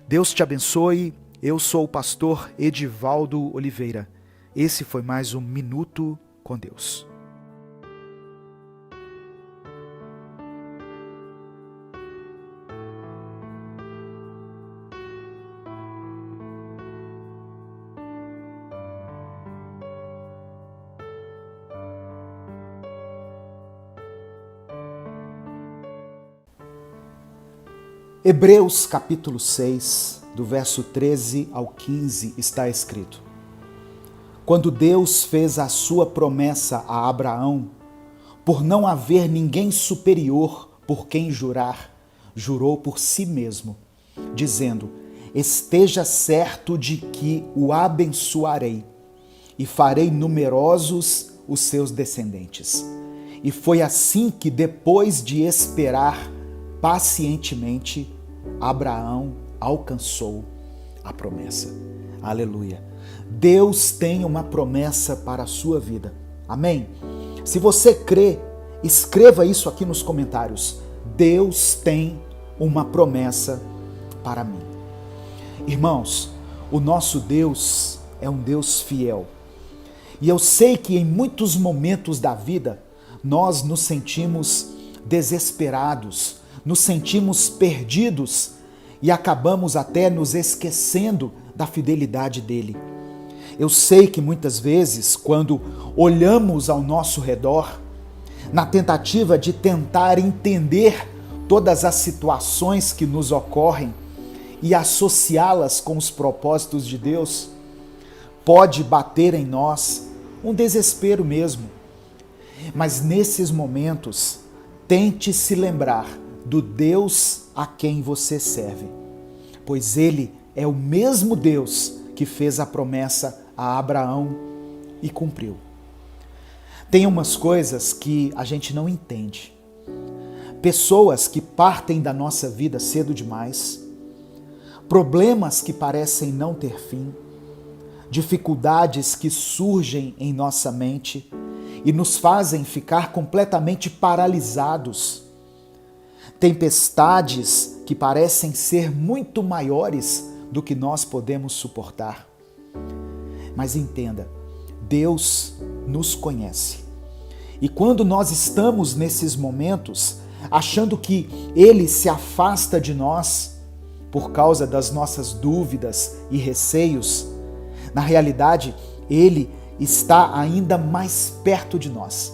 Deus te abençoe. Eu sou o pastor Edivaldo Oliveira. Esse foi mais um Minuto com Deus. Hebreus capítulo 6, do verso 13 ao 15, está escrito: Quando Deus fez a sua promessa a Abraão, por não haver ninguém superior por quem jurar, jurou por si mesmo, dizendo: Esteja certo de que o abençoarei e farei numerosos os seus descendentes. E foi assim que, depois de esperar pacientemente, Abraão alcançou a promessa. Aleluia. Deus tem uma promessa para a sua vida. Amém? Se você crê, escreva isso aqui nos comentários. Deus tem uma promessa para mim. Irmãos, o nosso Deus é um Deus fiel. E eu sei que em muitos momentos da vida nós nos sentimos desesperados, nos sentimos perdidos e acabamos até nos esquecendo da fidelidade dele. Eu sei que muitas vezes, quando olhamos ao nosso redor, na tentativa de tentar entender todas as situações que nos ocorrem e associá-las com os propósitos de Deus, pode bater em nós um desespero mesmo. Mas nesses momentos, tente se lembrar do Deus a quem você serve, pois Ele é o mesmo Deus que fez a promessa a Abraão e cumpriu. Tem umas coisas que a gente não entende. Pessoas que partem da nossa vida cedo demais, problemas que parecem não ter fim, dificuldades que surgem em nossa mente e nos fazem ficar completamente paralisados, tempestades que parecem ser muito maiores do que nós podemos suportar. Mas entenda, Deus nos conhece. E quando nós estamos nesses momentos, achando que Ele se afasta de nós por causa das nossas dúvidas e receios, na realidade, Ele está ainda mais perto de nós.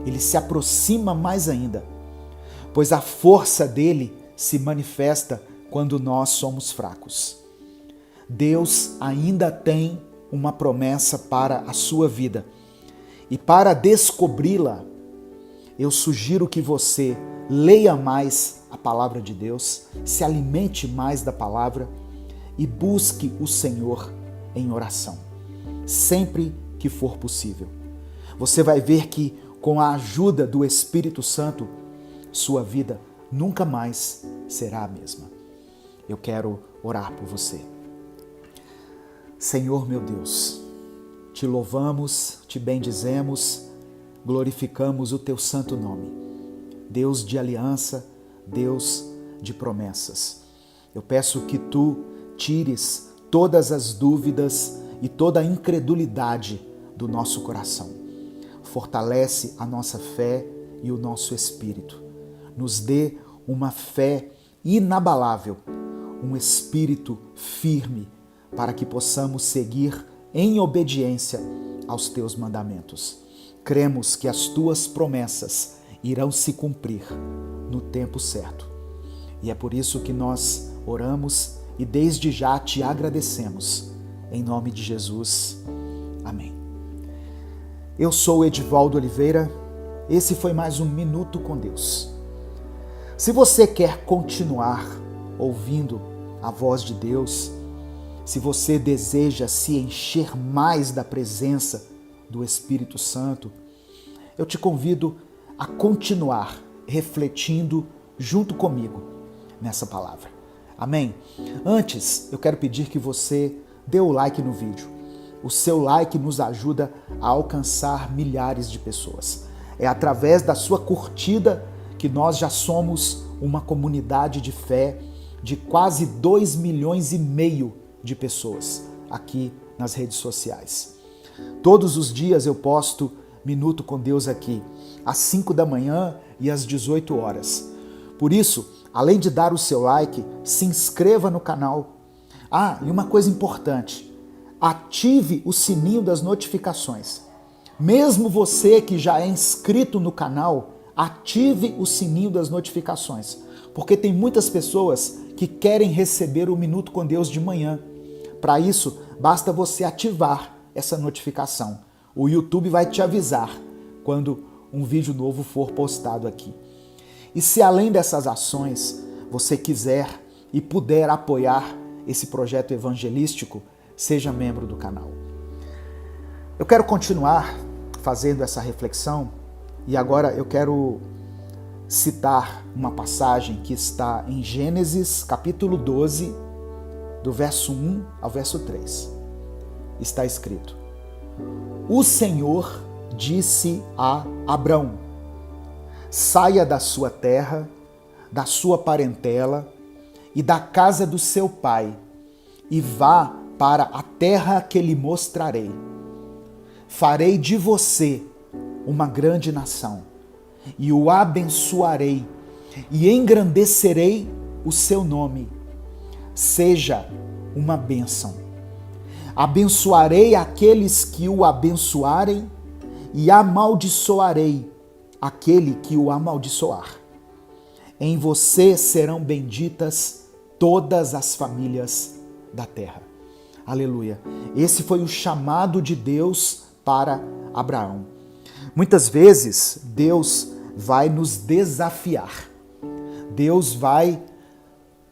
Ele se aproxima mais ainda, pois a força dele se manifesta quando nós somos fracos. Deus ainda tem uma promessa para a sua vida. E para descobri-la, eu sugiro que você leia mais a palavra de Deus, se alimente mais da palavra e busque o Senhor em oração, sempre que for possível. Você vai ver que, com a ajuda do Espírito Santo, sua vida nunca mais será a mesma. Eu quero orar por você. Senhor meu Deus, te louvamos, te bendizemos, glorificamos o teu santo nome. Deus de aliança, Deus de promessas. Eu peço que tu tires todas as dúvidas e toda a incredulidade do nosso coração. Fortalece a nossa fé e o nosso espírito. Nos dê uma fé inabalável, um espírito firme, para que possamos seguir em obediência aos teus mandamentos. Cremos que as tuas promessas irão se cumprir no tempo certo. E é por isso que nós oramos e desde já te agradecemos. Em nome de Jesus. Amém. Eu sou Edivaldo Oliveira. Esse foi mais um Minuto com Deus. Se você quer continuar ouvindo a voz de Deus, se você deseja se encher mais da presença do Espírito Santo, eu te convido a continuar refletindo junto comigo nessa palavra. Amém? Antes, eu quero pedir que você dê o like no vídeo. O seu like nos ajuda a alcançar milhares de pessoas. É através da sua curtida que nós já somos uma comunidade de fé de quase 2,5 milhões de pessoas aqui nas redes sociais. Todos os dias eu posto Minuto com Deus aqui, às 5 da manhã e às 18 horas. Por isso, além de dar o seu like, se inscreva no canal. Ah, e uma coisa importante, ative o sininho das notificações. Mesmo você que já é inscrito no canal, ative o sininho das notificações, porque tem muitas pessoas que querem receber o Minuto com Deus de manhã. Para isso, basta você ativar essa notificação. O YouTube vai te avisar quando um vídeo novo for postado aqui. E se além dessas ações você quiser e puder apoiar esse projeto evangelístico, seja membro do canal. Eu quero continuar fazendo essa reflexão E agora eu quero citar uma passagem que está em Gênesis capítulo 12, do verso 1 ao verso 3. Está escrito: O Senhor disse a Abrão: saia da sua terra, da sua parentela e da casa do seu pai, e vá para a terra que lhe mostrarei. Farei de você uma grande nação, e o abençoarei, e engrandecerei o seu nome. Seja uma bênção. Abençoarei aqueles que o abençoarem, e amaldiçoarei aquele que o amaldiçoar. Em você serão benditas todas as famílias da terra. Aleluia. Esse foi o chamado de Deus para Abraão. Muitas vezes Deus vai nos desafiar. Deus vai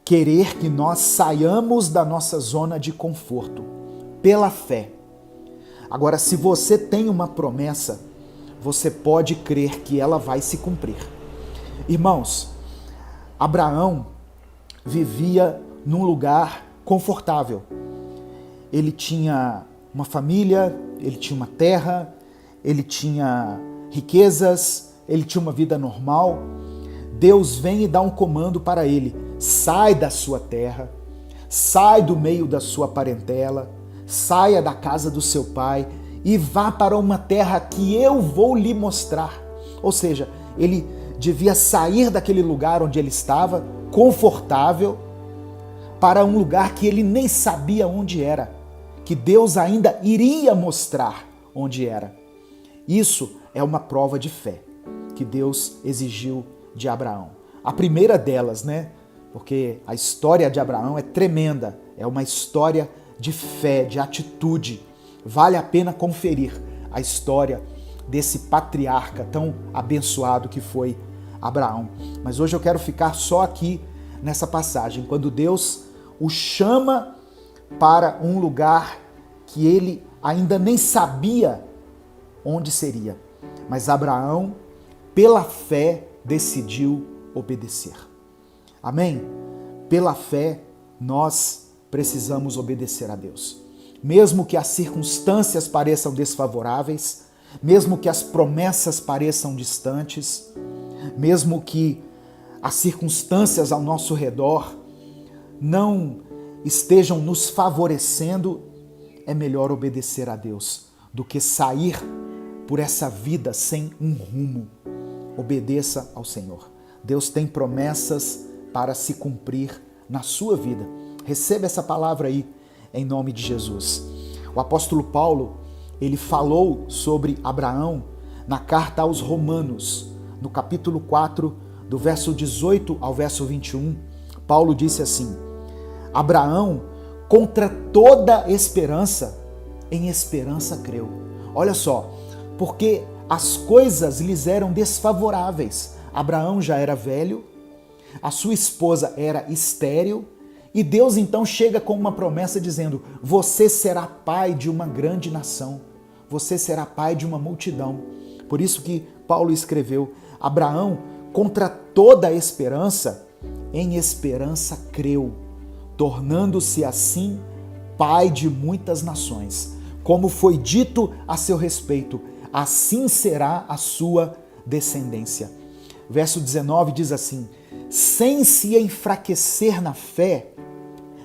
querer que nós saiamos da nossa zona de conforto pela fé. Agora, se você tem uma promessa, você pode crer que ela vai se cumprir. Irmãos, Abraão vivia num lugar confortável. Ele tinha uma família, ele tinha uma terra, ele tinha riquezas, ele tinha uma vida normal. Deus vem e dá um comando para ele: sai da sua terra, sai do meio da sua parentela, saia da casa do seu pai e vá para uma terra que eu vou lhe mostrar. Ou seja, ele devia sair daquele lugar onde ele estava, confortável, para um lugar que ele nem sabia onde era, que Deus ainda iria mostrar onde era. Isso é uma prova de fé que Deus exigiu de Abraão. A primeira delas, né? Porque a história de Abraão é tremenda, é uma história de fé, de atitude. Vale a pena conferir a história desse patriarca tão abençoado que foi Abraão. Mas hoje eu quero ficar só aqui nessa passagem, quando Deus o chama para um lugar que ele ainda nem sabia onde seria. Mas Abraão, pela fé, decidiu obedecer. Amém? Pela fé, nós precisamos obedecer a Deus. Mesmo que as circunstâncias pareçam desfavoráveis, mesmo que as promessas pareçam distantes, mesmo que as circunstâncias ao nosso redor não estejam nos favorecendo, é melhor obedecer a Deus do que sair por essa vida sem um rumo. Obedeça ao Senhor. Deus tem promessas para se cumprir na sua vida. Receba essa palavra aí, em nome de Jesus. O apóstolo Paulo, ele falou sobre Abraão na carta aos Romanos, no capítulo 4, do verso 18 ao verso 21. Paulo disse assim: Abraão, contra toda esperança, em esperança creu. Olha só, porque as coisas lhes eram desfavoráveis. Abraão já era velho, a sua esposa era estéril, e Deus então chega com uma promessa dizendo: você será pai de uma grande nação, você será pai de uma multidão. Por isso que Paulo escreveu: Abraão, contra toda esperança, em esperança creu, tornando-se assim pai de muitas nações. Como foi dito a seu respeito, assim será a sua descendência. Verso 19 diz assim: sem se enfraquecer na fé,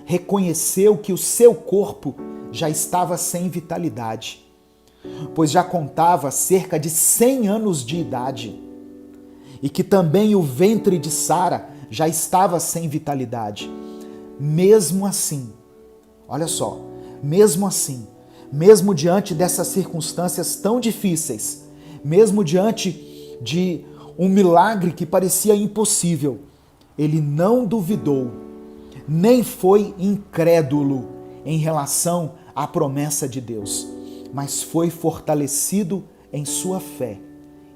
reconheceu que o seu corpo já estava sem vitalidade, pois já contava cerca de 100 anos de idade, e que também o ventre de Sara já estava sem vitalidade. Mesmo assim, olha só, mesmo assim, mesmo diante dessas circunstâncias tão difíceis, mesmo diante de um milagre que parecia impossível, ele não duvidou, nem foi incrédulo em relação à promessa de Deus, mas foi fortalecido em sua fé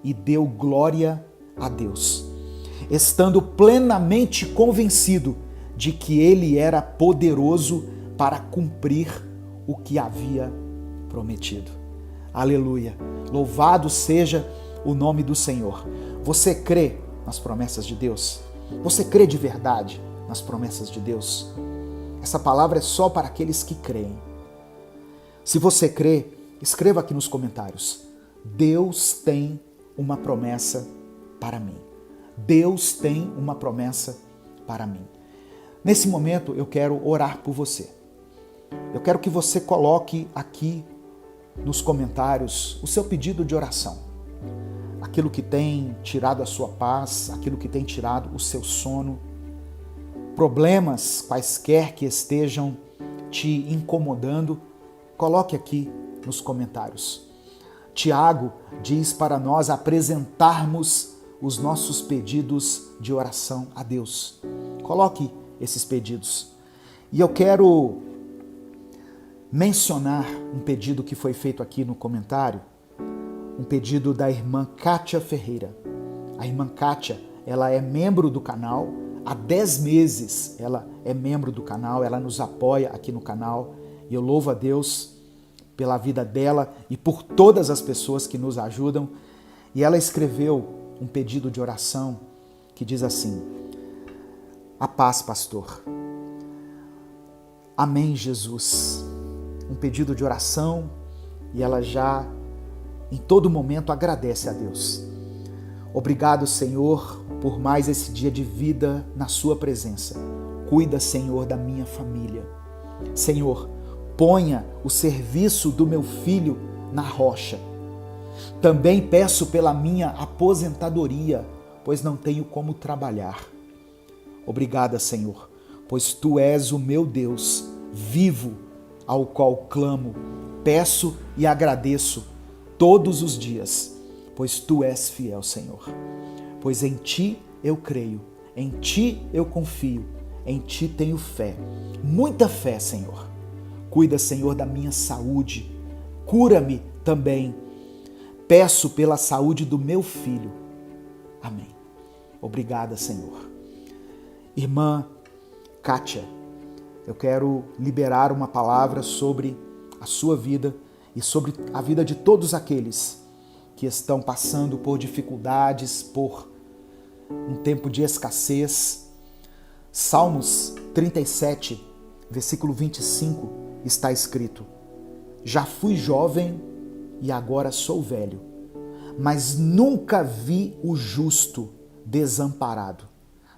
e deu glória a Deus, estando plenamente convencido de que ele era poderoso para cumprir o que havia prometido. Aleluia! Louvado seja o nome do Senhor. Você crê nas promessas de Deus? Você crê de verdade nas promessas de Deus? Essa palavra é só para aqueles que creem. Se você crê, escreva aqui nos comentários: Deus tem uma promessa para mim. Deus tem uma promessa para mim. Nesse momento eu quero orar por você. Eu quero que você coloque aqui nos comentários o seu pedido de oração. Aquilo que tem tirado a sua paz, aquilo que tem tirado o seu sono, problemas quaisquer que estejam te incomodando, coloque aqui nos comentários. Tiago diz para nós apresentarmos os nossos pedidos de oração a Deus. Coloque esses pedidos. E eu quero mencionar um pedido que foi feito aqui no comentário, um pedido da irmã Kátia Ferreira. A irmã Kátia, ela é membro do canal, há 10 meses ela é membro do canal, ela nos apoia aqui no canal, e eu louvo a Deus pela vida dela e por todas as pessoas que nos ajudam. E ela escreveu um pedido de oração que diz assim: a paz, pastor. Amém, Jesus. Um pedido de oração, e ela já em todo momento agradece a Deus. Obrigado, Senhor, por mais esse dia de vida na sua presença. Cuida, Senhor, da minha família. Senhor, ponha o serviço do meu filho na rocha. Também peço pela minha aposentadoria, pois não tenho como trabalhar. Obrigada, Senhor, pois Tu és o meu Deus vivo, ao qual clamo, peço e agradeço todos os dias, pois Tu és fiel, Senhor. Pois em Ti eu creio, em Ti eu confio, em Ti tenho fé, muita fé, Senhor. Cuida, Senhor, da minha saúde, cura-me também. Peço pela saúde do meu filho. Amém. Obrigada, Senhor. Irmã Kátia, eu quero liberar uma palavra sobre a sua vida e sobre a vida de todos aqueles que estão passando por dificuldades, por um tempo de escassez. Salmos 37, versículo 25, está escrito: já fui jovem e agora sou velho, mas nunca vi o justo desamparado,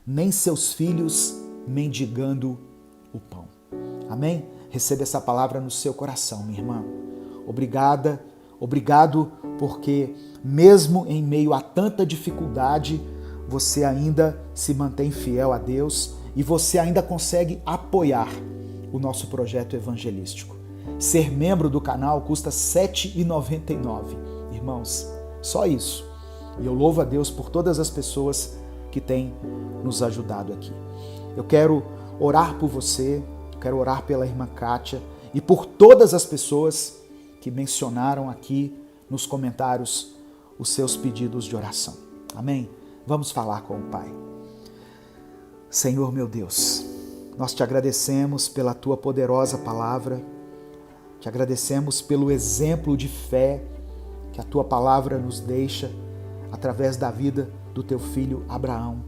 nem seus filhos mendigando o pão. Amém? Receba essa palavra no seu coração, minha irmã. Obrigado, porque mesmo em meio a tanta dificuldade, você ainda se mantém fiel a Deus e você ainda consegue apoiar o nosso projeto evangelístico. Ser membro do canal custa R$ 7,99. Irmãos, só isso. E eu louvo a Deus por todas as pessoas que têm nos ajudado aqui. Eu quero orar por você, quero orar pela irmã Kátia e por todas as pessoas que mencionaram aqui nos comentários os seus pedidos de oração. Amém? Vamos falar com o Pai. Senhor meu Deus, nós te agradecemos pela tua poderosa palavra, te agradecemos pelo exemplo de fé que a tua palavra nos deixa através da vida do teu filho Abraão,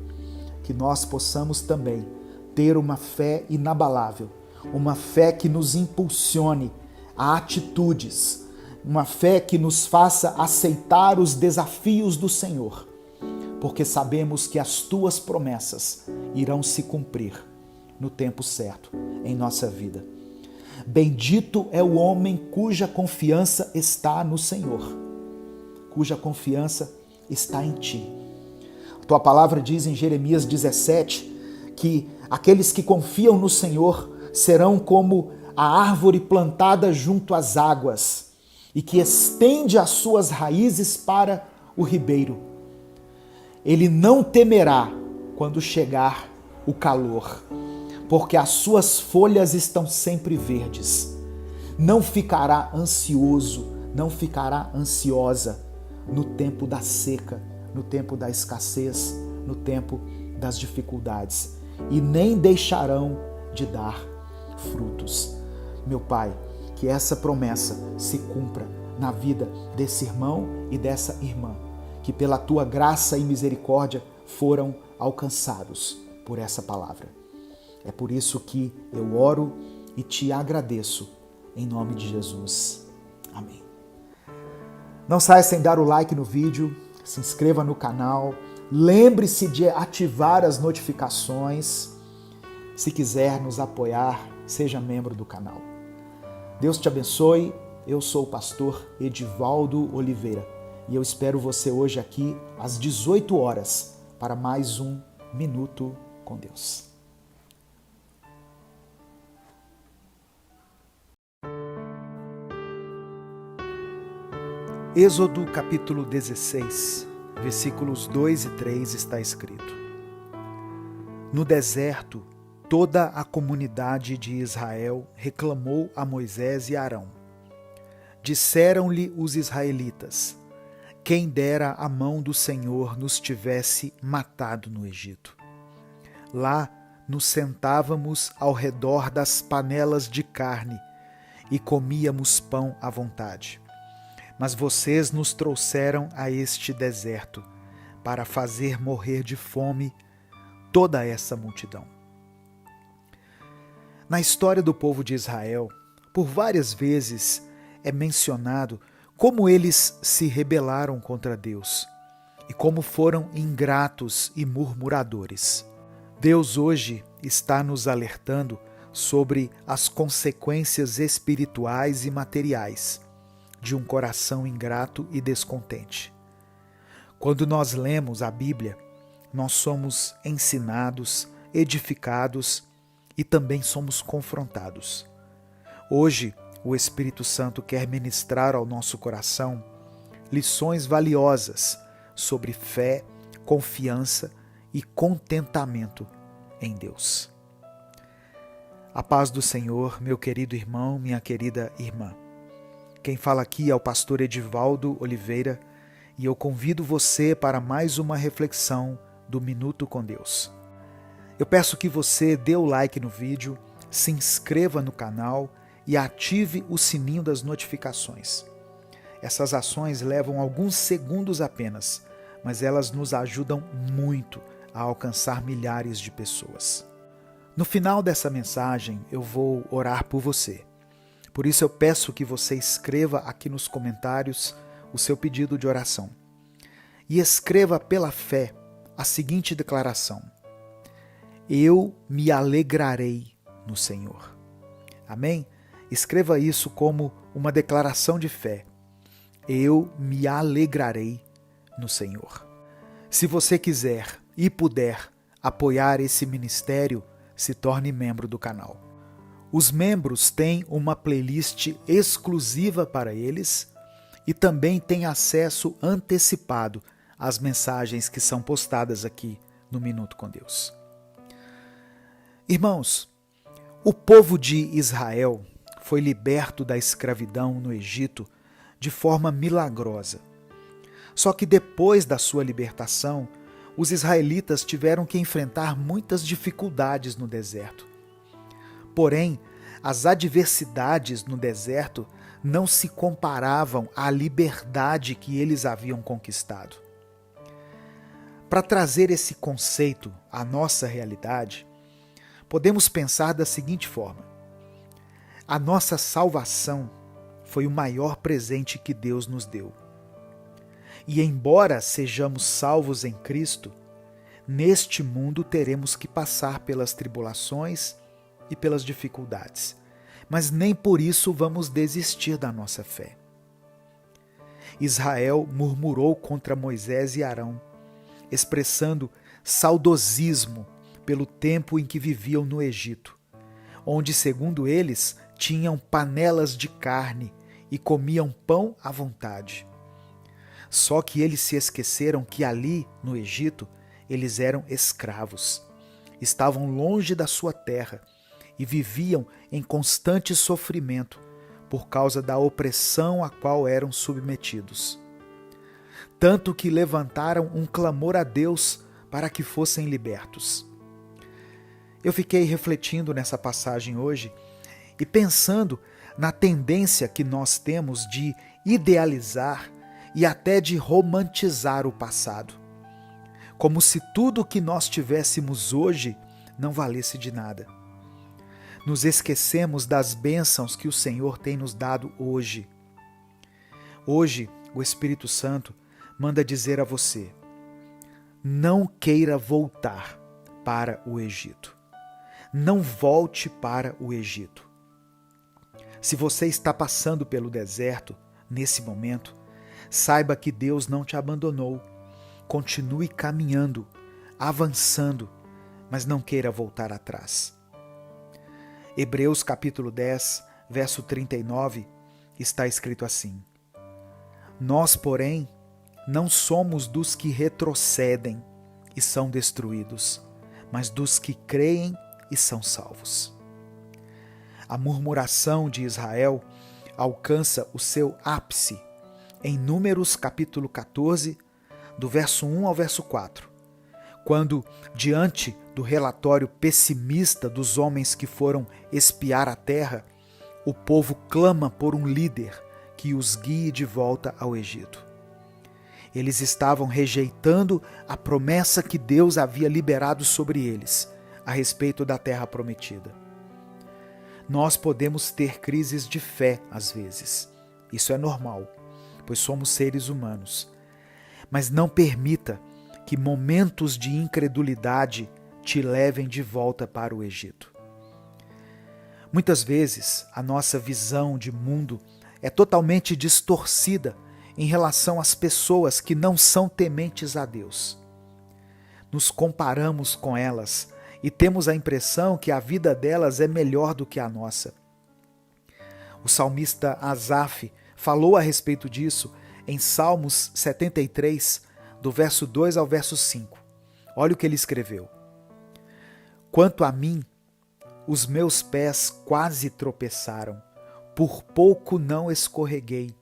que nós possamos também ter uma fé inabalável, uma fé que nos impulsione a atitudes, uma fé que nos faça aceitar os desafios do Senhor, porque sabemos que as tuas promessas irão se cumprir no tempo certo em nossa vida. Bendito é o homem cuja confiança está no Senhor, cuja confiança está em ti. A tua palavra diz em Jeremias 17 que aqueles que confiam no Senhor serão como a árvore plantada junto às águas e que estende as suas raízes para o ribeiro. Ele não temerá quando chegar o calor, porque as suas folhas estão sempre verdes. Não ficará ansioso, não ficará ansiosa no tempo da seca, no tempo da escassez, no tempo das dificuldades, e nem deixarão de dar frutos. Meu Pai, que essa promessa se cumpra na vida desse irmão e dessa irmã, que pela tua graça e misericórdia foram alcançados por essa palavra. É por isso que eu oro e te agradeço, em nome de Jesus. Amém. Não saia sem dar o like no vídeo, se inscreva no canal, lembre-se de ativar as notificações. Se quiser nos apoiar, seja membro do canal. Deus te abençoe. Eu sou o pastor Edivaldo Oliveira e eu espero você hoje aqui às 18 horas para mais um Minuto com Deus. Êxodo capítulo 16, versículos 2 e 3 está escrito: No deserto, toda a comunidade de Israel reclamou a Moisés e Arão. Disseram-lhe os israelitas: quem dera a mão do Senhor nos tivesse matado no Egito. Lá nos sentávamos ao redor das panelas de carne e comíamos pão à vontade. Mas vocês nos trouxeram a este deserto para fazer morrer de fome toda essa multidão. Na história do povo de Israel, por várias vezes é mencionado como eles se rebelaram contra Deus e como foram ingratos e murmuradores. Deus hoje está nos alertando sobre as consequências espirituais e materiais de um coração ingrato e descontente. Quando nós lemos a Bíblia, nós somos ensinados, edificados e também somos confrontados. Hoje, o Espírito Santo quer ministrar ao nosso coração lições valiosas sobre fé, confiança e contentamento em Deus. A paz do Senhor, meu querido irmão, minha querida irmã. Quem fala aqui é o pastor Edivaldo Oliveira e eu convido você para mais uma reflexão do Minuto com Deus. Eu peço que você dê o like no vídeo, se inscreva no canal e ative o sininho das notificações. Essas ações levam alguns segundos apenas, mas elas nos ajudam muito a alcançar milhares de pessoas. No final dessa mensagem, eu vou orar por você. Por isso eu peço que você escreva aqui nos comentários o seu pedido de oração. E escreva pela fé a seguinte declaração: eu me alegrarei no Senhor. Amém? Escreva isso como uma declaração de fé. Eu me alegrarei no Senhor. Se você quiser e puder apoiar esse ministério, se torne membro do canal. Os membros têm uma playlist exclusiva para eles e também têm acesso antecipado às mensagens que são postadas aqui no Minuto com Deus. Irmãos, o povo de Israel foi liberto da escravidão no Egito de forma milagrosa. Só que depois da sua libertação, os israelitas tiveram que enfrentar muitas dificuldades no deserto. Porém, as adversidades no deserto não se comparavam à liberdade que eles haviam conquistado. Para trazer esse conceito à nossa realidade, podemos pensar da seguinte forma: a nossa salvação foi o maior presente que Deus nos deu. E embora sejamos salvos em Cristo, neste mundo teremos que passar pelas tribulações e pelas dificuldades, mas nem por isso vamos desistir da nossa fé. Israel murmurou contra Moisés e Arão, expressando saudosismo pelo tempo em que viviam no Egito, onde, segundo eles, tinham panelas de carne e comiam pão à vontade. Só que eles se esqueceram que ali, no Egito, eles eram escravos, estavam longe da sua terra e viviam em constante sofrimento por causa da opressão a qual eram submetidos. Tanto que levantaram um clamor a Deus para que fossem libertos. Eu fiquei refletindo nessa passagem hoje e pensando na tendência que nós temos de idealizar e até de romantizar o passado, como se tudo o que nós tivéssemos hoje não valesse de nada. Nos esquecemos das bênçãos que o Senhor tem nos dado hoje. Hoje, o Espírito Santo manda dizer a você: não queira voltar para o Egito. Não volte para o Egito. Se você está passando pelo deserto, nesse momento, saiba que Deus não te abandonou. Continue caminhando, avançando, mas não queira voltar atrás. Hebreus capítulo 10, verso 39, está escrito assim: nós, porém, não somos dos que retrocedem e são destruídos, mas dos que creem e são salvos. A murmuração de Israel alcança o seu ápice em Números capítulo 14, do verso 1 ao verso 4, quando, diante do relatório pessimista dos homens que foram espiar a terra, o povo clama por um líder que os guie de volta ao Egito. Eles estavam rejeitando a promessa que Deus havia liberado sobre eles a respeito da terra prometida. Nós podemos ter crises de fé às vezes. Isso é normal, pois somos seres humanos. Mas não permita que momentos de incredulidade te levem de volta para o Egito. Muitas vezes a nossa visão de mundo é totalmente distorcida em relação às pessoas que não são tementes a Deus. Nos comparamos com elas e temos a impressão que a vida delas é melhor do que a nossa. O salmista Asaf falou a respeito disso em Salmos 73, do verso 2 ao verso 5. Olha o que ele escreveu: quanto a mim, os meus pés quase tropeçaram, por pouco não escorreguei,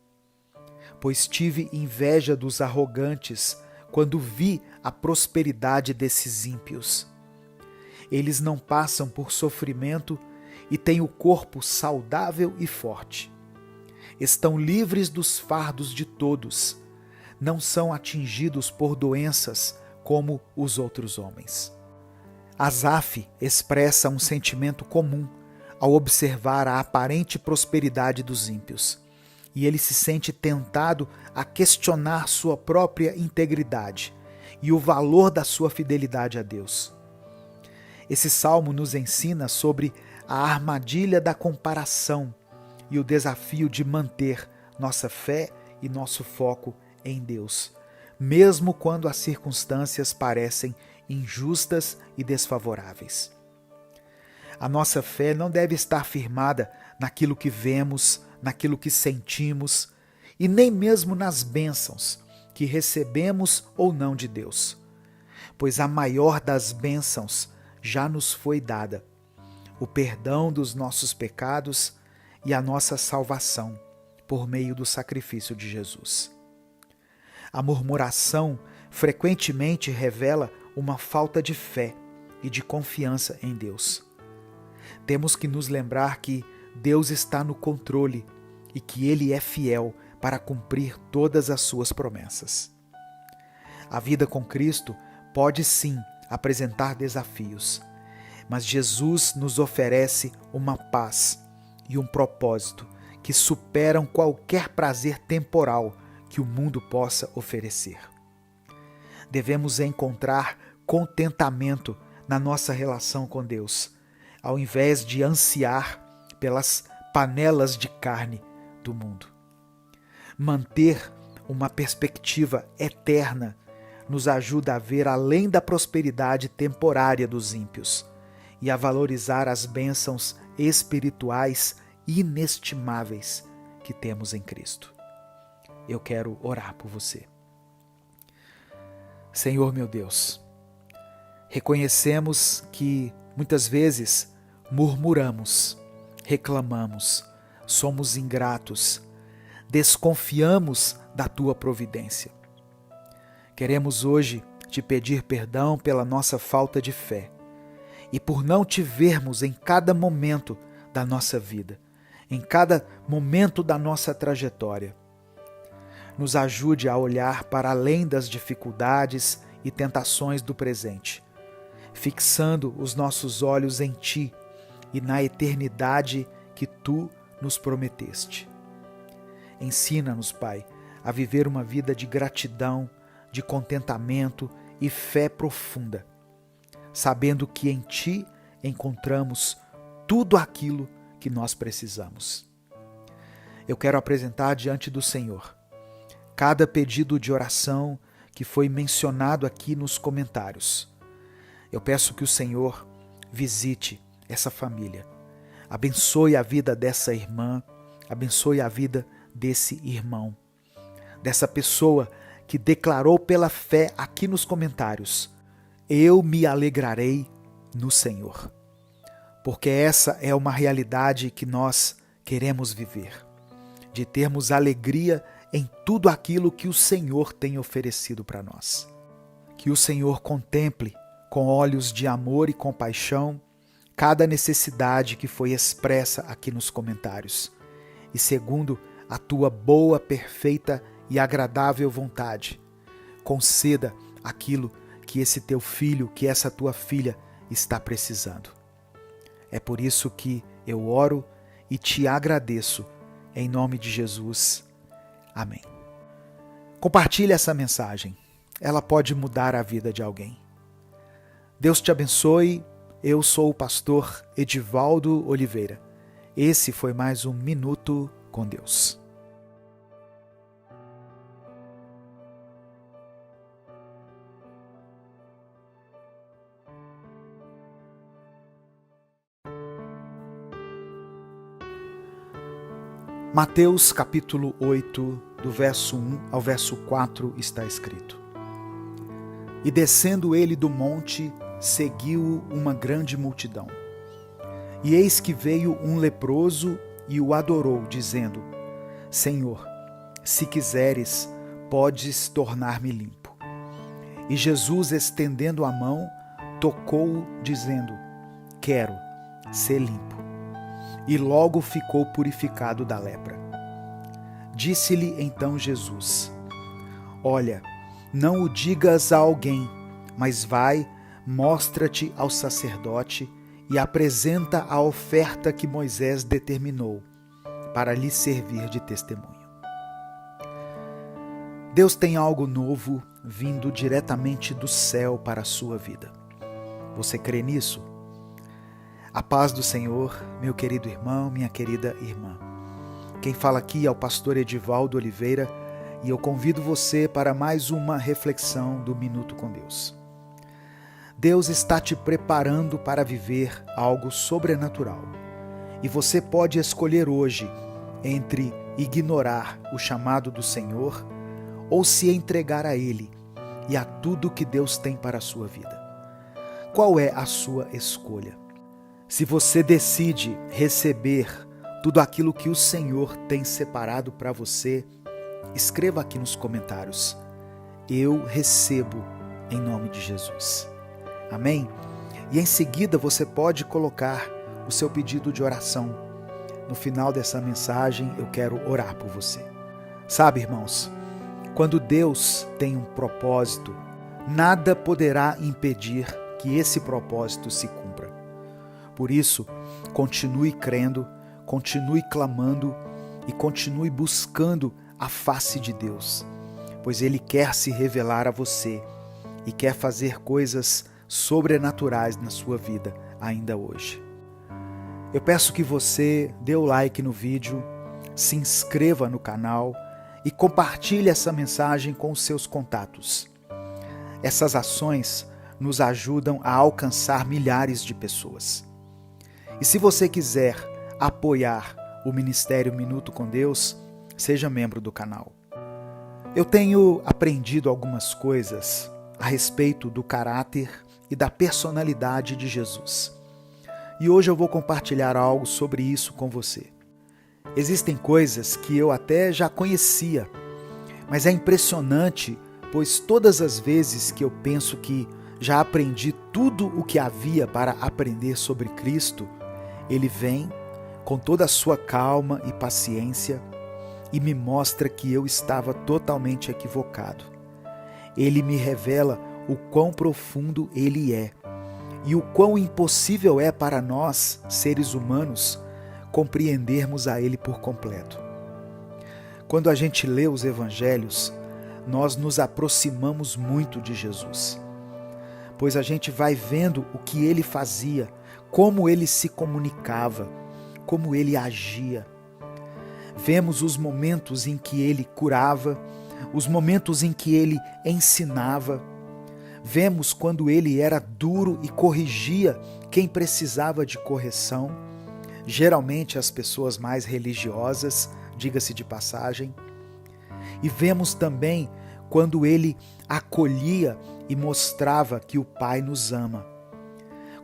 pois tive inveja dos arrogantes quando vi a prosperidade desses ímpios. Eles não passam por sofrimento e têm o corpo saudável e forte. Estão livres dos fardos de todos. Não são atingidos por doenças como os outros homens. Asaf expressa um sentimento comum ao observar a aparente prosperidade dos ímpios, e ele se sente tentado a questionar sua própria integridade e o valor da sua fidelidade a Deus. Esse salmo nos ensina sobre a armadilha da comparação e o desafio de manter nossa fé e nosso foco em Deus, mesmo quando as circunstâncias parecem injustas e desfavoráveis. A nossa fé não deve estar firmada naquilo que vemos, naquilo que sentimos e nem mesmo nas bênçãos que recebemos ou não de Deus, pois a maior das bênçãos já nos foi dada: o perdão dos nossos pecados e a nossa salvação por meio do sacrifício de Jesus. A murmuração frequentemente revela uma falta de fé e de confiança em Deus. Temos que nos lembrar que Deus está no controle e que Ele é fiel para cumprir todas as suas promessas. A vida com Cristo pode sim apresentar desafios, mas Jesus nos oferece uma paz e um propósito que superam qualquer prazer temporal que o mundo possa oferecer. Devemos encontrar contentamento na nossa relação com Deus, ao invés de ansiar pelas panelas de carne do mundo. Manter uma perspectiva eterna nos ajuda a ver além da prosperidade temporária dos ímpios e a valorizar as bênçãos espirituais inestimáveis que temos em Cristo. Eu quero orar por você. Senhor meu Deus, reconhecemos que muitas vezes murmuramos, reclamamos, somos ingratos, desconfiamos da Tua providência. Queremos hoje te pedir perdão pela nossa falta de fé e por não te vermos em cada momento da nossa vida, em cada momento da nossa trajetória. nos ajude a olhar para além das dificuldades e tentações do presente, fixando os nossos olhos em Ti e na eternidade que Tu nos prometeste. Ensina-nos, Pai, a viver uma vida de gratidão, de contentamento e fé profunda, sabendo que em Ti encontramos tudo aquilo que nós precisamos. Eu quero apresentar diante do Senhor cada pedido de oração que foi mencionado aqui nos comentários. Eu peço que o Senhor visite essa família, abençoe a vida dessa irmã, abençoe a vida desse irmão, dessa pessoa que declarou pela fé aqui nos comentários: eu me alegrarei no Senhor. Porque essa é uma realidade que nós queremos viver, de termos alegria em tudo aquilo que o Senhor tem oferecido para nós. Que o Senhor contemple com olhos de amor e compaixão cada necessidade que foi expressa aqui nos comentários. E segundo a tua boa, perfeita e agradável vontade, conceda aquilo que esse teu filho, que essa tua filha está precisando. É por isso que eu oro e te agradeço, em nome de Jesus. Amém. Compartilhe essa mensagem. Ela pode mudar a vida de alguém. Deus te abençoe. Eu sou o pastor Edivaldo Oliveira. Esse foi mais um Minuto com Deus. Mateus capítulo 8, do verso 1 ao verso 4 está escrito: E descendo ele do monte, seguiu-o uma grande multidão. E eis que veio um leproso e o adorou, dizendo: Senhor, se quiseres, podes tornar-me limpo. E Jesus, estendendo a mão, tocou-o, dizendo: Quero ser limpo. E logo ficou purificado da lepra. Disse-lhe então Jesus: Olha, não o digas a alguém, mas vai, mostra-te ao sacerdote e apresenta a oferta que Moisés determinou, para lhe servir de testemunho. Deus tem algo novo vindo diretamente do céu para a sua vida. Você crê nisso? A paz do Senhor, meu querido irmão, minha querida irmã. Quem fala aqui é o pastor Edivaldo Oliveira e eu convido você para mais uma reflexão do Minuto com Deus. Deus está te preparando para viver algo sobrenatural e você pode escolher hoje entre ignorar o chamado do Senhor ou se entregar a Ele e a tudo que Deus tem para a sua vida. Qual é a sua escolha? Se você decide receber tudo aquilo que o Senhor tem separado para você, escreva aqui nos comentários: eu recebo em nome de Jesus. Amém? E em seguida você pode colocar o seu pedido de oração. No final dessa mensagem eu quero orar por você. Sabe, irmãos, quando Deus tem um propósito, nada poderá impedir que esse propósito se cumpra. Por isso, continue crendo, continue clamando e continue buscando a face de Deus, pois Ele quer se revelar a você e quer fazer coisas sobrenaturais na sua vida ainda hoje. Eu peço que você dê o like no vídeo, se inscreva no canal e compartilhe essa mensagem com os seus contatos. Essas ações nos ajudam a alcançar milhares de pessoas. E se você quiser apoiar o Ministério Minuto com Deus, seja membro do canal. Eu tenho aprendido algumas coisas a respeito do caráter e da personalidade de Jesus. E hoje eu vou compartilhar algo sobre isso com você. Existem coisas que eu até já conhecia, mas é impressionante, pois todas as vezes que eu penso que já aprendi tudo o que havia para aprender sobre Cristo, Ele vem com toda a sua calma e paciência e me mostra que eu estava totalmente equivocado. Ele me revela o quão profundo Ele é e o quão impossível é para nós, seres humanos, compreendermos a Ele por completo. Quando a gente lê os Evangelhos, nós nos aproximamos muito de Jesus, pois a gente vai vendo o que Ele fazia, como Ele se comunicava, como Ele agia. Vemos os momentos em que Ele curava, os momentos em que Ele ensinava. Vemos quando Ele era duro e corrigia quem precisava de correção, geralmente as pessoas mais religiosas, diga-se de passagem. E vemos também quando Ele acolhia e mostrava que o Pai nos ama.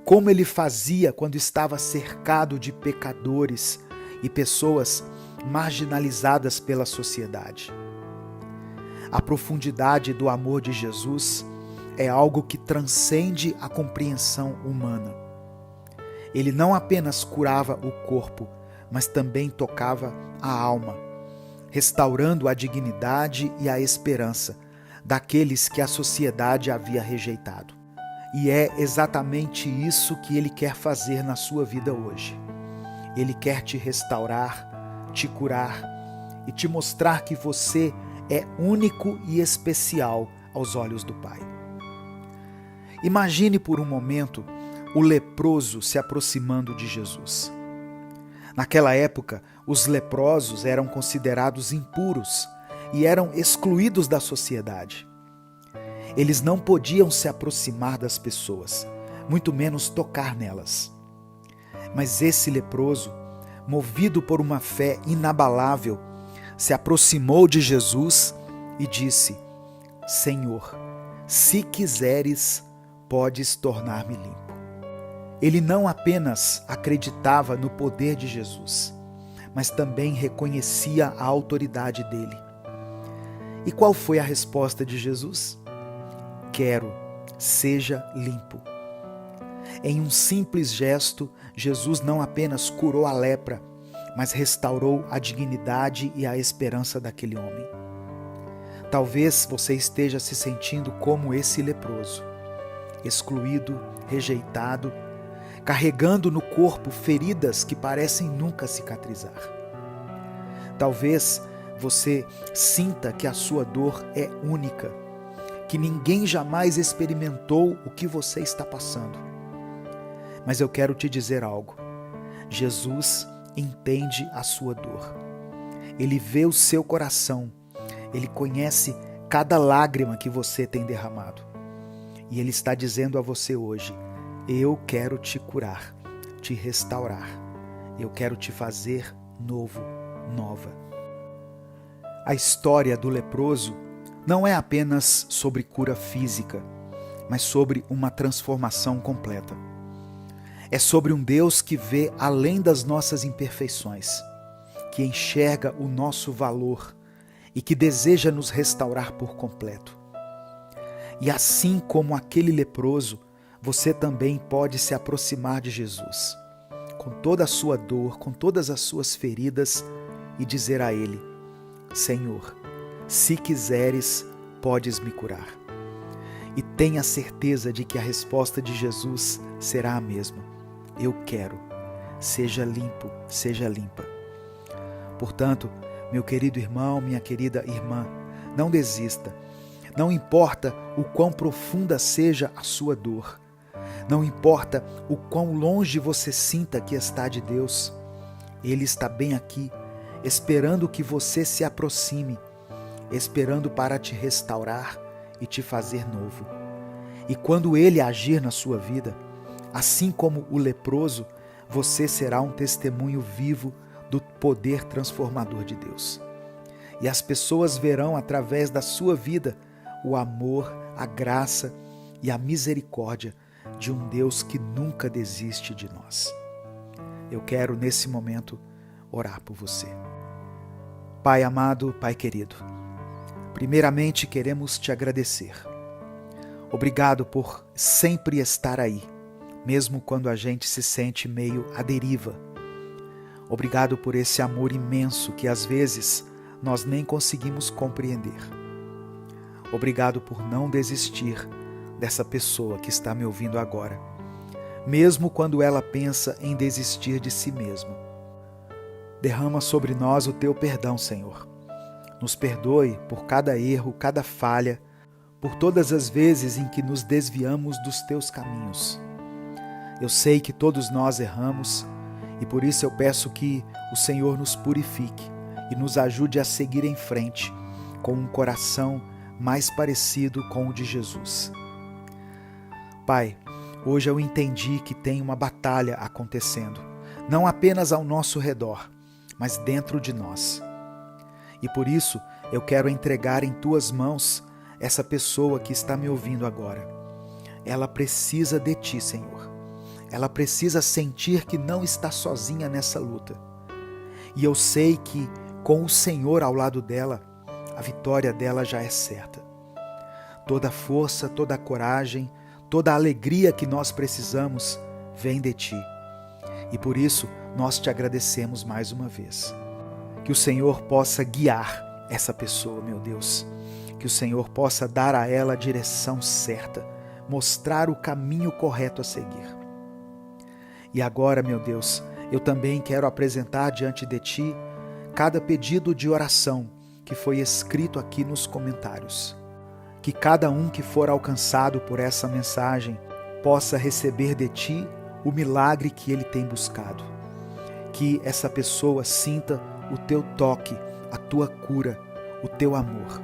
Como Ele fazia quando estava cercado de pecadores e pessoas marginalizadas pela sociedade. A profundidade do amor de Jesus é algo que transcende a compreensão humana. Ele não apenas curava o corpo, mas também tocava a alma, restaurando a dignidade e a esperança daqueles que a sociedade havia rejeitado. E é exatamente isso que Ele quer fazer na sua vida hoje. Ele quer te restaurar, te curar e te mostrar que você é único e especial aos olhos do Pai. Imagine por um momento o leproso se aproximando de Jesus. Naquela época, os leprosos eram considerados impuros e eram excluídos da sociedade. Eles não podiam se aproximar das pessoas, muito menos tocar nelas. Mas esse leproso, movido por uma fé inabalável, se aproximou de Jesus e disse: Senhor, se quiseres, podes tornar-me limpo. Ele não apenas acreditava no poder de Jesus, mas também reconhecia a autoridade dele. E qual foi a resposta de Jesus? Quero, seja limpo. Em um simples gesto, Jesus não apenas curou a lepra, mas restaurou a dignidade e a esperança daquele homem. Talvez você esteja se sentindo como esse leproso, excluído, rejeitado, carregando no corpo feridas que parecem nunca cicatrizar. Talvez você sinta que a sua dor é única, que ninguém jamais experimentou o que você está passando. Mas eu quero te dizer algo. Jesus entende a sua dor. Ele vê o seu coração. Ele conhece cada lágrima que você tem derramado. E Ele está dizendo a você hoje: eu quero te curar, te restaurar. Eu quero te fazer novo, nova. A história do leproso não é apenas sobre cura física, mas sobre uma transformação completa. É sobre um Deus que vê além das nossas imperfeições, que enxerga o nosso valor e que deseja nos restaurar por completo. E assim como aquele leproso, você também pode se aproximar de Jesus, com toda a sua dor, com todas as suas feridas, e dizer a Ele: Senhor, se quiseres, podes me curar. E tenha certeza de que a resposta de Jesus será a mesma: eu quero, seja limpo, seja limpa. Portanto, meu querido irmão, minha querida irmã, não desista. Não importa o quão profunda seja a sua dor, não importa o quão longe você sinta que está de Deus, Ele está bem aqui, esperando que você se aproxime, esperando para te restaurar e te fazer novo. E quando Ele agir na sua vida, assim como o leproso, você será um testemunho vivo do poder transformador de Deus. E as pessoas verão através da sua vida o amor, a graça e a misericórdia de um Deus que nunca desiste de nós. Eu quero, nesse momento, orar por você. Pai amado, Pai querido, primeiramente queremos te agradecer. Obrigado por sempre estar aí, mesmo quando a gente se sente meio à deriva. Obrigado por esse amor imenso que às vezes nós nem conseguimos compreender. Obrigado por não desistir dessa pessoa que está me ouvindo agora, mesmo quando ela pensa em desistir de si mesma. Derrama sobre nós o teu perdão, Senhor. Nos perdoe por cada erro, cada falha, por todas as vezes em que nos desviamos dos teus caminhos. Eu sei que todos nós erramos e por isso eu peço que o Senhor nos purifique e nos ajude a seguir em frente com um coração mais parecido com o de Jesus. Pai, hoje eu entendi que tem uma batalha acontecendo, não apenas ao nosso redor, mas dentro de nós. E por isso eu quero entregar em tuas mãos essa pessoa que está me ouvindo agora. Ela precisa de ti, Senhor. Ela precisa sentir que não está sozinha nessa luta. E eu sei que com o Senhor ao lado dela, a vitória dela já é certa. Toda a força, toda a coragem, toda a alegria que nós precisamos vem de ti. E por isso nós te agradecemos mais uma vez. Que o Senhor possa guiar essa pessoa, meu Deus. Que o Senhor possa dar a ela a direção certa, mostrar o caminho correto a seguir. E agora, meu Deus, eu também quero apresentar diante de ti cada pedido de oração que foi escrito aqui nos comentários. Que cada um que for alcançado por essa mensagem possa receber de ti o milagre que ele tem buscado. Que essa pessoa sinta o teu toque, a tua cura, o teu amor.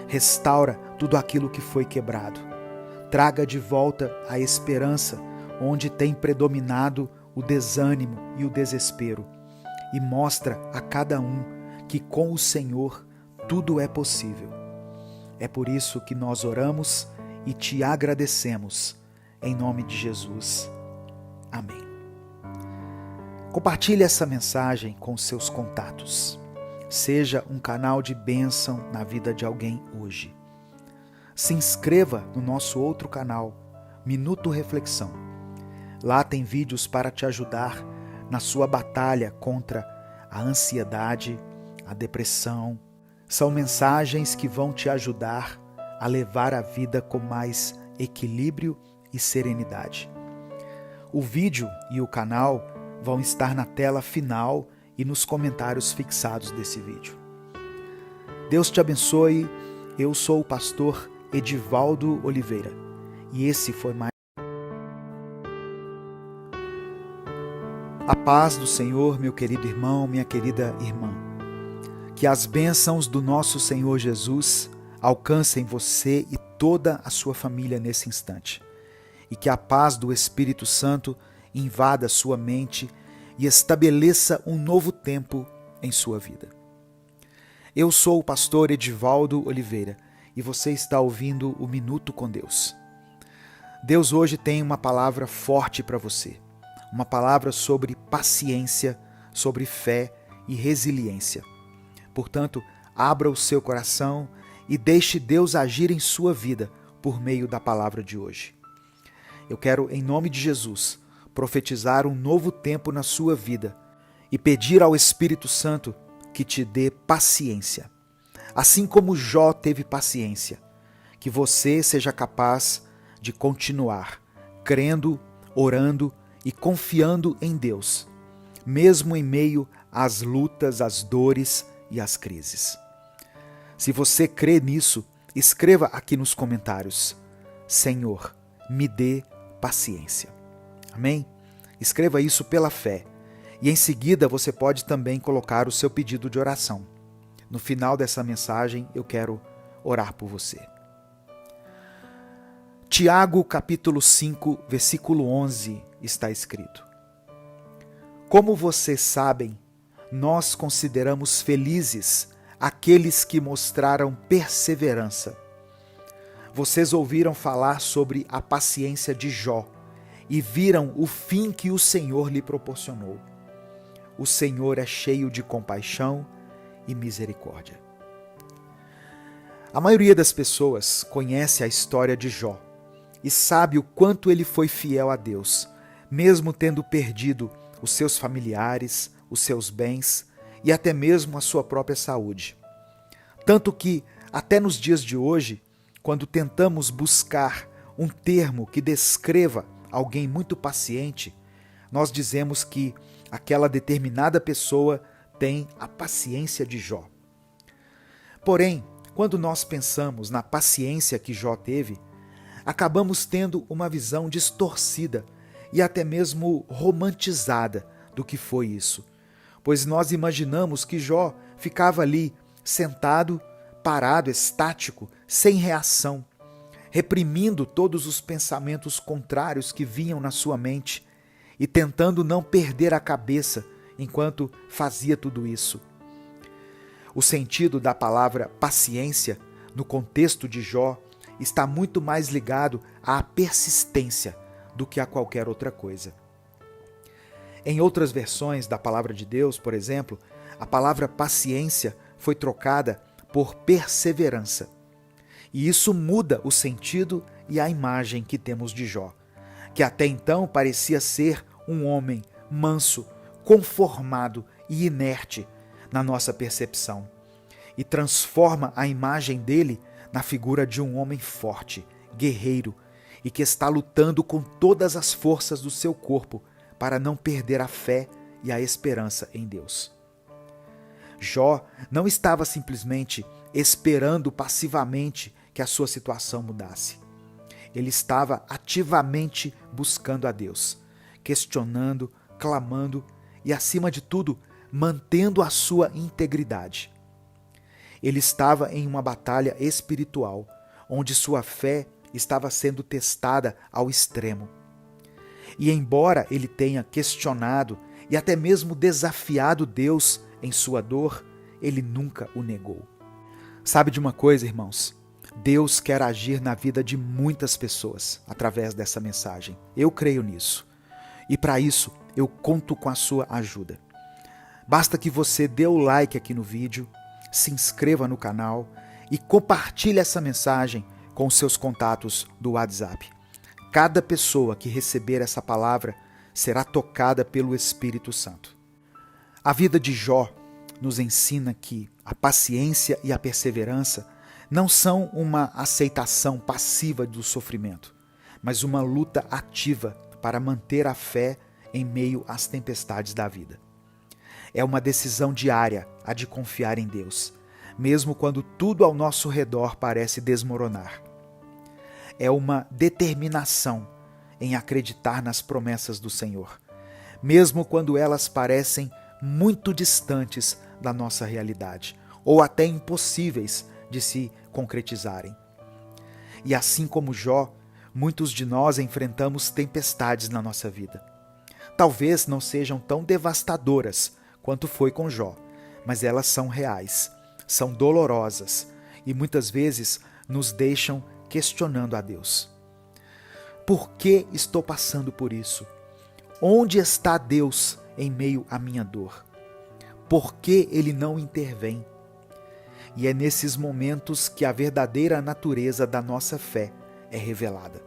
Restaura tudo aquilo que foi quebrado. Traga de volta a esperança onde tem predominado o desânimo e o desespero. E mostra a cada um que com o Senhor tudo é possível. É por isso que nós oramos e te agradecemos. Em nome de Jesus. Amém. Compartilhe essa mensagem com seus contatos. Seja um canal de bênção na vida de alguém hoje. Se inscreva no nosso outro canal, Minuto Reflexão. Lá tem vídeos para te ajudar na sua batalha contra a ansiedade, a depressão. São mensagens que vão te ajudar a levar a vida com mais equilíbrio e serenidade. O vídeo e o canal vão estar na tela final e nos comentários fixados desse vídeo. Deus te abençoe. Eu sou o pastor Edivaldo Oliveira e esse foi mais. A paz do Senhor, meu querido irmão, minha querida irmã. Que as bênçãos do nosso Senhor Jesus alcancem você e toda a sua família nesse instante. E que a paz do Espírito Santo invada sua mente e estabeleça um novo tempo em sua vida. Eu sou o pastor Edivaldo Oliveira e você está ouvindo o Minuto com Deus. Deus hoje tem uma palavra forte para você. Uma palavra sobre paciência, sobre fé e resiliência. Portanto, abra o seu coração e deixe Deus agir em sua vida por meio da palavra de hoje. Eu quero, em nome de Jesus, profetizar um novo tempo na sua vida e pedir ao Espírito Santo que te dê paciência. Assim como Jó teve paciência, que você seja capaz de continuar crendo, orando e confiando em Deus, mesmo em meio às lutas, às dores e às crises. Se você crê nisso, escreva aqui nos comentários: Senhor, me dê paciência. Amém? Escreva isso pela fé. E em seguida você pode também colocar o seu pedido de oração. No final dessa mensagem eu quero orar por você. Tiago capítulo 5, versículo 11 está escrito: Como vocês sabem, nós consideramos felizes aqueles que mostraram perseverança. Vocês ouviram falar sobre a paciência de Jó e viram o fim que o Senhor lhe proporcionou. O Senhor é cheio de compaixão e misericórdia. A maioria das pessoas conhece a história de Jó e sabe o quanto ele foi fiel a Deus, mesmo tendo perdido os seus familiares, os seus bens e até mesmo a sua própria saúde. Tanto que, até nos dias de hoje, quando tentamos buscar um termo que descreva alguém muito paciente, nós dizemos que aquela determinada pessoa tem a paciência de Jó. Porém, quando nós pensamos na paciência que Jó teve, acabamos tendo uma visão distorcida e até mesmo romantizada do que foi isso, pois nós imaginamos que Jó ficava ali sentado, parado, estático, sem reação, reprimindo todos os pensamentos contrários que vinham na sua mente e tentando não perder a cabeça enquanto fazia tudo isso. O sentido da palavra paciência, no contexto de Jó, está muito mais ligado à persistência do que a qualquer outra coisa. Em outras versões da palavra de Deus, por exemplo, a palavra paciência foi trocada por perseverança. E isso muda o sentido e a imagem que temos de Jó, que até então parecia ser um homem manso, conformado e inerte na nossa percepção, e transforma a imagem dele na figura de um homem forte, guerreiro, e que está lutando com todas as forças do seu corpo para não perder a fé e a esperança em Deus. Jó não estava simplesmente esperando passivamente que a sua situação mudasse. Ele estava ativamente buscando a Deus, questionando, clamando e, acima de tudo, mantendo a sua integridade. Ele estava em uma batalha espiritual, onde sua fé estava sendo testada ao extremo. E embora ele tenha questionado e até mesmo desafiado Deus em sua dor, ele nunca o negou. Sabe de uma coisa, irmãos? Deus quer agir na vida de muitas pessoas através dessa mensagem. Eu creio nisso. E para isso, eu conto com a sua ajuda. Basta que você dê o like aqui no vídeo, se inscreva no canal e compartilhe essa mensagem com seus contatos do WhatsApp. Cada pessoa que receber essa palavra será tocada pelo Espírito Santo. A vida de Jó nos ensina que a paciência e a perseverança não são uma aceitação passiva do sofrimento, mas uma luta ativa para manter a fé em meio às tempestades da vida. É uma decisão diária a de confiar em Deus, mesmo quando tudo ao nosso redor parece desmoronar. É uma determinação em acreditar nas promessas do Senhor, mesmo quando elas parecem muito distantes da nossa realidade, ou até impossíveis de se concretizarem. E assim como Jó, muitos de nós enfrentamos tempestades na nossa vida. Talvez não sejam tão devastadoras quanto foi com Jó, mas elas são reais, são dolorosas e muitas vezes nos deixam questionando a Deus. Por que estou passando por isso? Onde está Deus em meio à minha dor? Por que Ele não intervém? E é nesses momentos que a verdadeira natureza da nossa fé é revelada.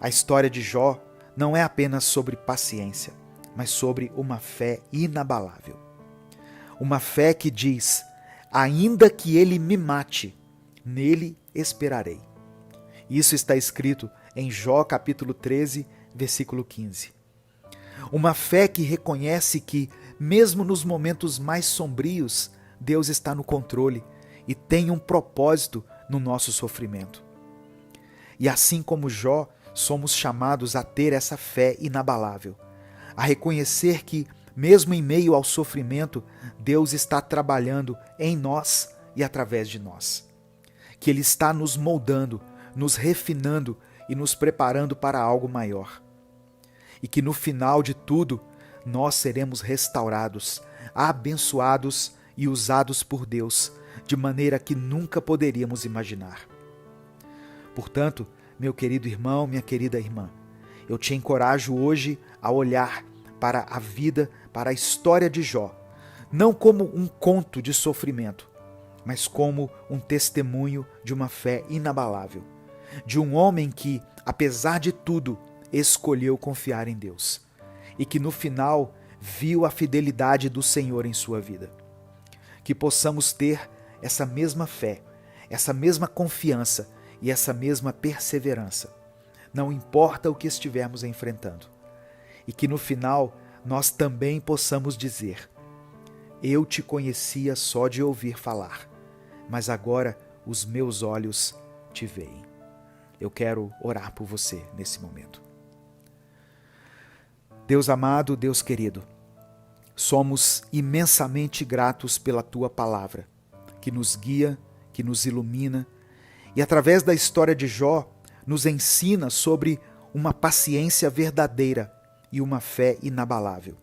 A história de Jó não é apenas sobre paciência, mas sobre uma fé inabalável. Uma fé que diz: ainda que ele me mate, nele esperarei. Isso está escrito em Jó capítulo 13, versículo 15. Uma fé que reconhece que, mesmo nos momentos mais sombrios, Deus está no controle e tem um propósito no nosso sofrimento. E assim como Jó, somos chamados a ter essa fé inabalável, a reconhecer que, mesmo em meio ao sofrimento, Deus está trabalhando em nós e através de nós. Que Ele está nos moldando, nos refinando e nos preparando para algo maior. E que no final de tudo, nós seremos restaurados, abençoados e usados por Deus de maneira que nunca poderíamos imaginar. Portanto, meu querido irmão, minha querida irmã, eu te encorajo hoje a olhar para a vida, para a história de Jó, não como um conto de sofrimento, mas como um testemunho de uma fé inabalável, de um homem que, apesar de tudo, escolheu confiar em Deus e que no final viu a fidelidade do Senhor em sua vida. Que possamos ter essa mesma fé, essa mesma confiança e essa mesma perseverança, não importa o que estivermos enfrentando. E que no final nós também possamos dizer: eu te conhecia só de ouvir falar, mas agora os meus olhos te veem. Eu quero orar por você nesse momento. Deus amado, Deus querido, somos imensamente gratos pela Tua palavra, que nos guia, que nos ilumina e, através da história de Jó, nos ensina sobre uma paciência verdadeira e uma fé inabalável.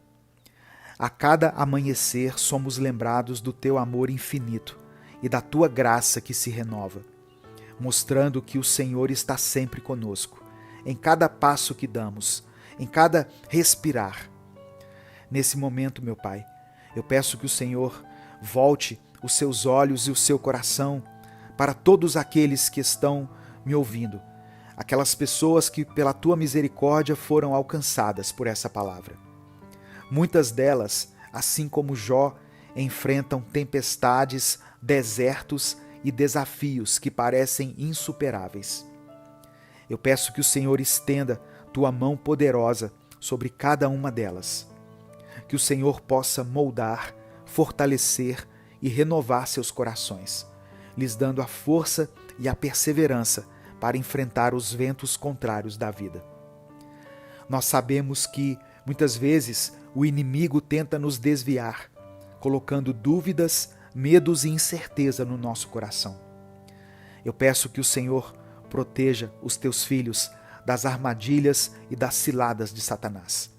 A cada amanhecer somos lembrados do Teu amor infinito e da Tua graça que se renova, mostrando que o Senhor está sempre conosco, em cada passo que damos, em cada respirar. Nesse momento, meu Pai, eu peço que o Senhor volte os seus olhos e o seu coração para todos aqueles que estão me ouvindo, aquelas pessoas que pela Tua misericórdia foram alcançadas por essa palavra. Muitas delas, assim como Jó, enfrentam tempestades, desertos e desafios que parecem insuperáveis. Eu peço que o Senhor estenda Tua mão poderosa sobre cada uma delas. Que o Senhor possa moldar, fortalecer e renovar seus corações, lhes dando a força e a perseverança para enfrentar os ventos contrários da vida. Nós sabemos que, muitas vezes, o inimigo tenta nos desviar, colocando dúvidas, medos e incerteza no nosso coração. Eu peço que o Senhor proteja os Teus filhos das armadilhas e das ciladas de Satanás.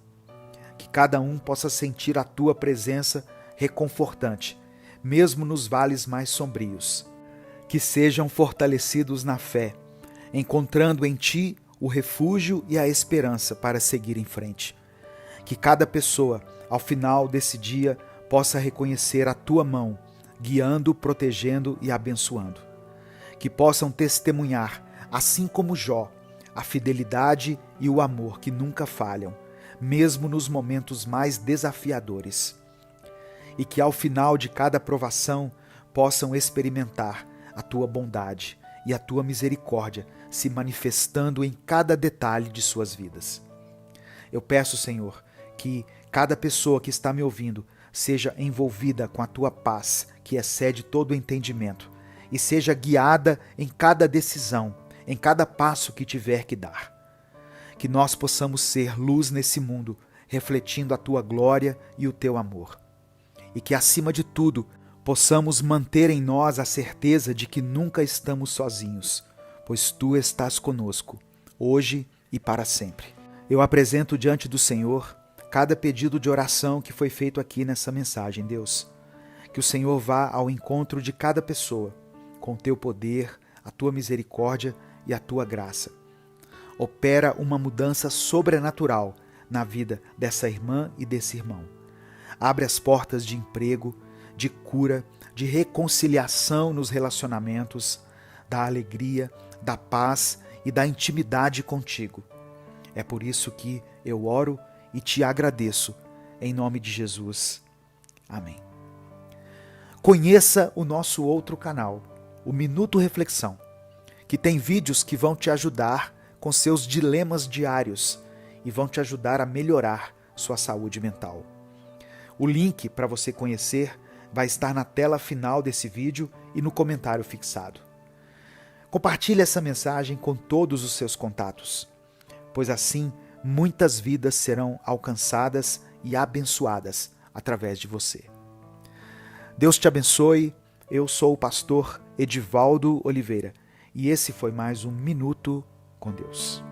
Que cada um possa sentir a Tua presença reconfortante, mesmo nos vales mais sombrios. Que sejam fortalecidos na fé, encontrando em Ti o refúgio e a esperança para seguir em frente. Que cada pessoa, ao final desse dia, possa reconhecer a Tua mão, guiando, protegendo e abençoando. Que possam testemunhar, assim como Jó, a fidelidade e o amor que nunca falham, mesmo nos momentos mais desafiadores. E que ao final de cada provação possam experimentar a Tua bondade e a Tua misericórdia se manifestando em cada detalhe de suas vidas. Eu peço, Senhor, que cada pessoa que está me ouvindo seja envolvida com a Tua paz, que excede todo o entendimento, e seja guiada em cada decisão, em cada passo que tiver que dar. Que nós possamos ser luz nesse mundo, refletindo a Tua glória e o Teu amor. E que, acima de tudo, possamos manter em nós a certeza de que nunca estamos sozinhos, pois Tu estás conosco, hoje e para sempre. Eu apresento diante do Senhor cada pedido de oração que foi feito aqui nessa mensagem, Deus. Que o Senhor vá ao encontro de cada pessoa, com o Teu poder, a Tua misericórdia e a Tua graça. Opera uma mudança sobrenatural na vida dessa irmã e desse irmão. Abre as portas de emprego, de cura, de reconciliação nos relacionamentos, da alegria, da paz e da intimidade contigo. É por isso que eu oro e te agradeço, em nome de Jesus. Amém. Conheça o nosso outro canal, o Minuto Reflexão, que tem vídeos que vão te ajudar com seus dilemas diários e vão te ajudar a melhorar sua saúde mental. O link para você conhecer vai estar na tela final desse vídeo e no comentário fixado. Compartilhe essa mensagem com todos os seus contatos, pois assim muitas vidas serão alcançadas e abençoadas através de você. Deus te abençoe. Eu sou o pastor Edivaldo Oliveira e esse foi mais um Minuto com Deus.